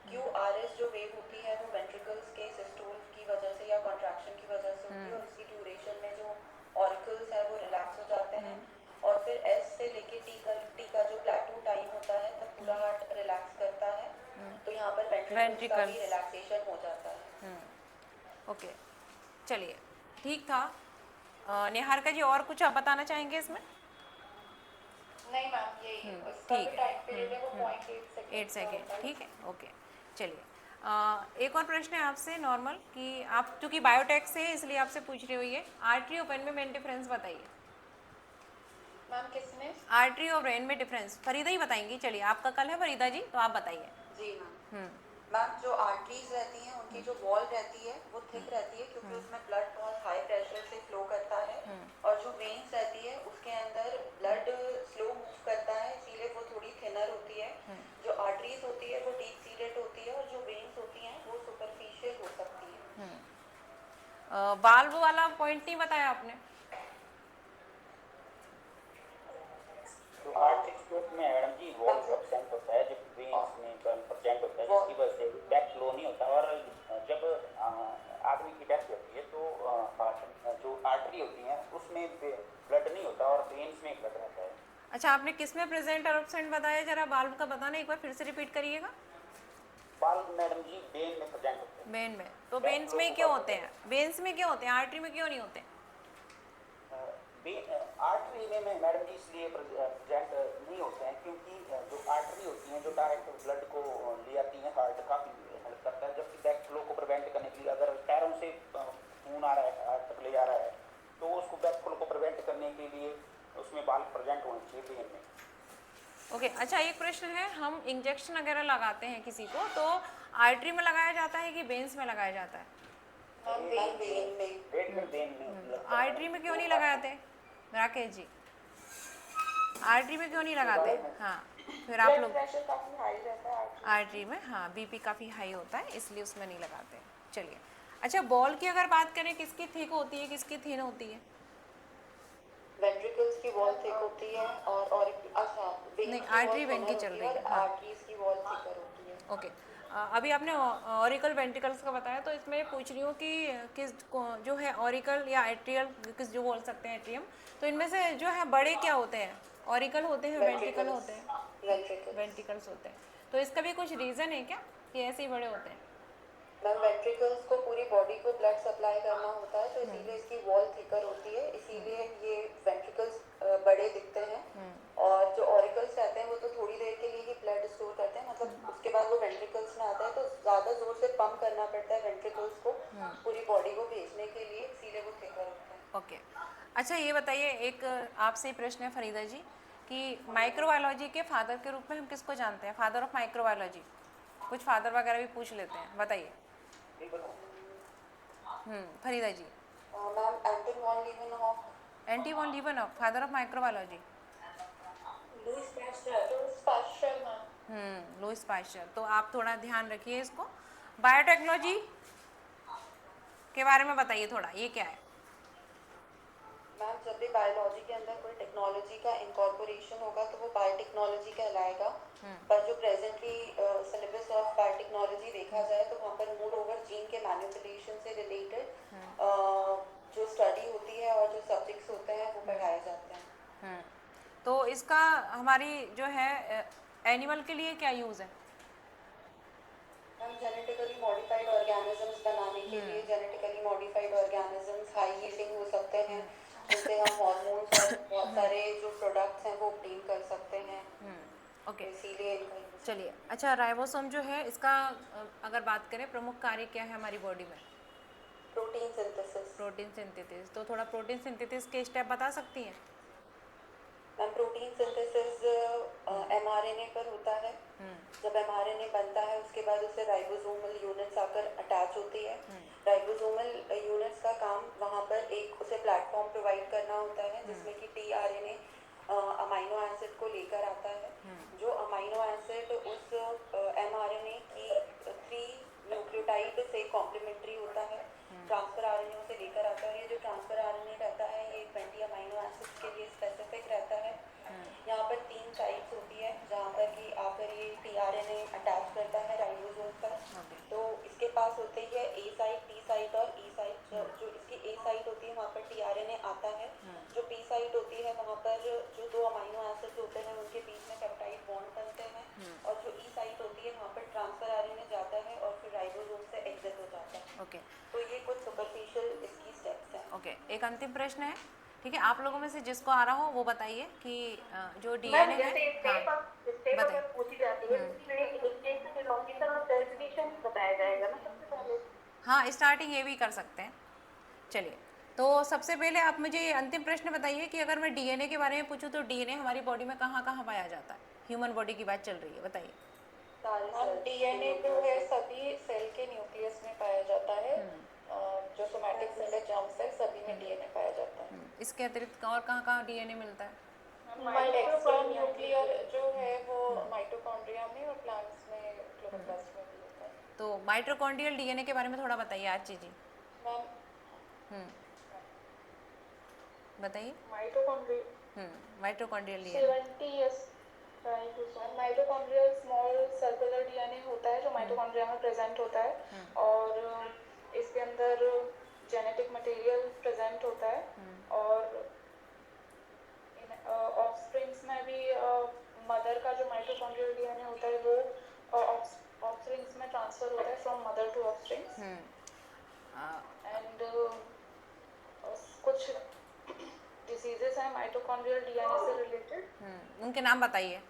क्यू आर एस जो वेव होती है वो वेंट्रिकल्स के सिस्टोल की वजह से या कॉन्ट्रैक्शन की वजह से होती है, और उसकी ड्यूरेशन में जो ऑरिकल्स है वो रिलैक्स हो जाते हैं, और फिर एस से लेके टी का जो प्लेटू टाइम होता है तब पूरा हार्ट रिलैक्स करता है, तो यहाँ पर वेंट्रिकल्स का भी रिलैक्सेशन हो जाता है। ओके, चलिए, ठीक था। निहारिका जी, और कुछ आप बताना चाहेंगे इसमें? नहीं मैम, यही उसका ठीक भी है। टाइम पीरियड है वो 0.8 सेकेंड, ठीक है, ओके। चलिए, एक और प्रश्न है आपसे नॉर्मल, कि आप चूँकि बायोटेक से है इसलिए आपसे पूछ रही हुई है, आर्टरी और ब्रेन में मेन डिफरेंस बताइए। मैम किसमें? आर्टरी और ब्रेन में डिफरेंस फरीदा ही बताएंगी। चलिए, आपका कल है फरीदा जी, तो आप बताइए। जी मैम। मैम जो आर्टरीज रहती हैं उनकी जो वॉल रहती है वो थिक रहती है क्योंकि उसमें ब्लड बहुत हाई प्रेशर से फ्लो करता है, और जो वेन्स रहती है उसके अंदर ब्लड स्लो मूव करता है, इसीलिए वो थोड़ी थिनर होती है। जो आर्टरीज होती है वो डीप सीडेड होती है, और जो वेन्स होती हैं वो सुपरफिशियल हो सकती है। वाल्व वाला पॉइंट नहीं बताया आपने। तो आर्टिक स्ट्रोक में मैडम जी वॉल्व एब्सेंट होता है, जब वेन्स में प्रेजेंट होता है, जिसकी वजह से बैक फ्लो नहीं होता, और जब आदमी की डेथ होती है तो जो आर्टरी होती है उसमें ब्लड नहीं होता और वेन्स में ब्लड रहता है। अच्छा, आपने किस में प्रेजेंट और एब्सेंट बताया, जरा वाल्व का बताना एक बार फिर से रिपीट करिएगा। बाल मैडम जी बेन में प्रेजेंट होते हैं। वेन में, तो वेन्स में क्यों होते हैं? वेन्स में क्यों होते हैं, आर्टरी में क्यों नहीं होते? आर्टरी में मैडम जी इसलिए प्रेजेंट नहीं होते हैं क्योंकि जो आर्टरी होती हैं जो डायरेक्ट ब्लड को ले आती हैं, हार्ट काफ़ी हेल्प करता है, जबकि बैक फ्लो को प्रिवेंट करने के लिए अगर पैरों से खून आ रहा है, हार्ट तक ले जा रहा है, तो उसको बैक फ्लो को प्रिवेंट करने के लिए उसमें बाल प्रेजेंट होने चाहिए वेन में। ओके अच्छा, एक प्रश्न है, हम इंजेक्शन वगैरह लगाते हैं किसी को तो आर्टरी में लगाया जाता है कि वेन्स में लगाया जाता है? आर्टरी में क्यों नहीं लगाते राकेश जी? आर्टरी में क्यों नहीं लगाते? हाँ, फिर आप लोग प्रेशर काफी हाई रहता है आर्टरी में, हाँ बीपी काफ़ी हाई होता है इसलिए उसमें नहीं लगाते। चलिए, अच्छा बॉल की अगर बात करें, किसकी थिक होती है, किसकी थिन होती है? वेंट्रिकल्स की वॉल थिक होती है और अच्छा नहीं, आर्टरी वेन की चल रही है, हाँ। आर्टरीज की वॉल थिकर होती है। ओके, अभी आपने ऑरिकल वेंट्रिकल्स का बताया, तो इसमें पूछ रही हूँ कि जो है ऑरिकल या एट्रियल, किस जो बोल सकते हैं एट्रियम, तो इनमें से जो है बड़े क्या होते हैं? ऑरिकल होते हैं, वेंट्रिकल होते हैं? वेंट्रिकल्स होते हैं। तो इसका भी कुछ रीज़न है क्या कि ऐसे ही बड़े होते हैं? मैम वेंट्रिकल्स को पूरी बॉडी को ब्लड सप्लाई करना होता है, तो इसीलिए इसकी वॉल थिकर होती है, इसीलिए ये वेंट्रिकल्स बड़े दिखते हैं। और जो ऑरिकल्स रहते हैं वो तो थोड़ी देर के लिए ही ब्लड स्टोर करते हैं, मतलब उसके बाद वो वेंट्रिकल्स में आता है तो ज़्यादा जोर से पंप करना पड़ता है वेंट्रिकल्स को पूरी बॉडी को भेजने के लिए, इसीलिए वो थिकर होते हैं। ओके, अच्छा ये बताइए, एक आपसे प्रश्न है फरीदा जी कि माइक्रोबायोलॉजी के फादर के रूप में हम किसको जानते हैं? फादर ऑफ माइक्रोबायोलॉजी, कुछ फादर वगैरह भी पूछ लेते हैं, बताइए। Farida ji. Ma'am Anton von Leeuwenhoek. Anton von Leeuwenhoek, father of microbiology. Louis Pasteur ma'am. Louis Pasteur, तो आप थोड़ा ध्यान रखिए इसको। बायोटेक्नोलॉजी के बारे में बताइए थोड़ा, ये क्या है? मैम जब भी बायोलॉजी के अंदर कोई टेक्नोलॉजी का इंकॉर्पोरेशन होगा तो वो बायोटेक्नोलॉजी कहलाएगा। पर जो प्रेजेंटली सिलेबस ऑफ बायोटेक्नोलॉजी देखा जाए तो वहाँ पर मोर ओवर जीन के मैनिपुलेशन से रिलेटेड जो स्टडी होती है और जो सब्जेक्ट्स होते हैं वो पढ़ाए जाते हैं। तो इसका हमारी जो है एनिमल के लिए क्या यूज़ है? हम जेनेटिकली मॉडिफाइड ऑर्गेनिजम्स बनाने के लिए genetically modified organisms high yielding हो सकते हैं, जिनसे हम हार्मोन्स और बहुत सारे जो प्रोडक्ट्स हैं वो ऑब्टेन कर सकते हैं। ओके, इसीलिए इनका use चलिए, अच्छा राइबोसोम जो है इसका अगर बात करें, प्रमुख कार्य क्या है हमारी बॉडी में? Protein synthesis. प्रोटीन सिंथेसिस, तो थोड़ा प्रोटीन सिंथेसिस के स्टेप बता सकती हैं? मैम प्रोटीन सिंथेसिस एमआरएनए पर होता है। जब एमआरएनए बनता है उसके बाद उसे राइबोसोमल यूनिट्स आकर अटैच होती है। राइबोसोमल यूनिट्स का काम वहाँ पर एक उसे प्लेटफॉर्म प्रोवाइड करना होता है जिसमें कि टीआरएनए अमाइनो एसिड को लेकर आता है। जो अमाइनो एसिड उस एमआरएनए की 3 न्यूक्लियोटाइड से कॉम्प्लीमेंट्री होता है, ट्रांसफर आरएनए से लेकर आता है। जो ट्रांसफर आरएनए रहता है ये 20 अमाइनो एसिड्स के लिए स्पेसिफिक रहता है। यहाँ पर 3 साइट्स होती है जहाँ पर कि आकर ये टीआरएनए अटैच करता है राइबोसोम पर। तो इसके पास होती है ए साइट, टी साइट और ई साइट। जो इसकी ए साइट होती है वहाँ पर टीआरएनए आता है। जो पी साइट होती है वहाँ पर जो 2 अमाइनो एसिड्स होते हैं उनके बीच में पेप्टाइड बॉन्ड बनते हैं। और जो ई साइट होती है वहाँ पर ट्रांसफर आरएनए जाता है और फिर राइबोसोम से एग्जिट हो जाता है। ओके, तो ये कुछ सुपरफिशियल इसकी स्टेप्स हैं। ओके, एक अंतिम प्रश्न है, ठीक है, आप लोगों में से जिसको आ रहा हो वो बताइए कि जो मैम डीएनए जैसे है, स्टेप बताइए। अगर पूछी जाती है उसमें इंजेक्शन लॉन्गिटन और सेल्फिकेशन बताया जाएगा ना सबसे पहले? हाँ, स्टार्टिंग ये भी कर सकते हैं। चलिए, तो सबसे पहले आप मुझे ये अंतिम प्रश्न बताइए कि अगर मैं डीएनए के बारे में पूछूं तो डीएनए हमारी बॉडी में कहाँ कहाँ पाया जाता है? ह्यूमन बॉडी की बात चल रही है, बताइए। डीएनए जो है सभी सेल के न्यूक्लियस में पाया जाता है। जो सोमैटिक सेल है, जर्म सेल, सभी में डीएनए पाया जाता है। इसके अतिरिक्त और कहाँ कहाँ डीएनए मिलता है? एक्स्ट्रा न्यूक्लियर जो है वो माइटोकॉन्ड्रिया में और प्लांट्स में क्लोरोप्लास्ट में भी होता है। तो माइटोकॉन्ड्रियल डीएनए के बारे में थोड़ा बताइए आची जी। मैम बताइए। Mitochondrial DNA 70 years mitochondrial small circular DNA होता है जो माइटोकॉन्ड्रिया में प्रेजेंट होता है और इसके अंदर जेनेटिक मटेरियल प्रेजेंट होता है। और ऑफस्प्रिंग्स में भी मदर का जो माइटोकॉन्ड्रियल डीएनए होता है वो ऑफस्प्रिंग्स में एंड कुछ डिसीजेस हैं माइटोकॉन्ड्रियल डीएनए से रिलेटेड। उनके नाम बताइए,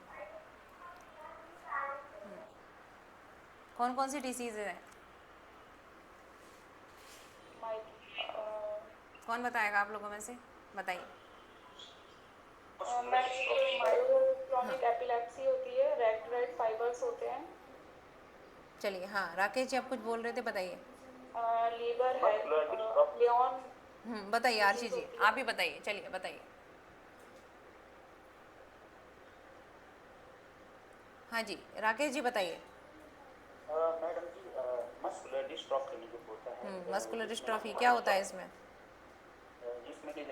कौन कौन सी डिसीज है? कौन बताएगा आप लोगों में से? बताइए। मायोक्रोनिक एपिलेप्सी होती है, रेड फाइबर्स होते हैं। चलिए, हाँ राकेश जी आप कुछ बोल रहे थे, बताइए। लीवर है, लियोन। बताइए आरसी जी, आप ही बताइए, चलिए बताइए। हाँ जी राकेश जी बताइए। मैडम जी मस्कुलर डिस्ट्रॉफी जो होता है, मस्कुलर डिस्ट्रॉफी क्या होता है इसमें? जिसमें कि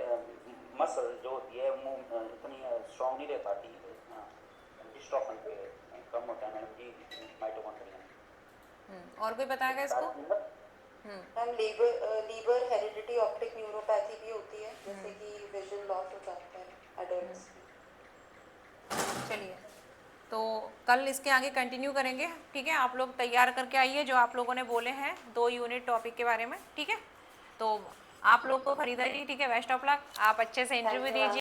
मसल जो होती है वो इतनी स्ट्रॉन्ग नहीं रह पाती, डिस्ट्रॉफन पे कम होता है मैडम जी माइटोकॉन्ड्रिया। और कोई बताएगा इसको? मैम लीवर हेरिडिटी ऑप्टिक न्यूरोपैथी भी होती है, जैसे कि विजन लॉस हो जाता है एडल्ट्स में। चलिए, तो कल इसके आगे कंटिन्यू करेंगे, ठीक है? आप लोग तैयार करके आइए जो आप लोगों ने बोले हैं 2 यूनिट टॉपिक के बारे में, ठीक है? तो आप लोग को खरीदारी, ठीक है? बेस्ट ऑफ लक, आप अच्छे से इंटरव्यू दीजिए।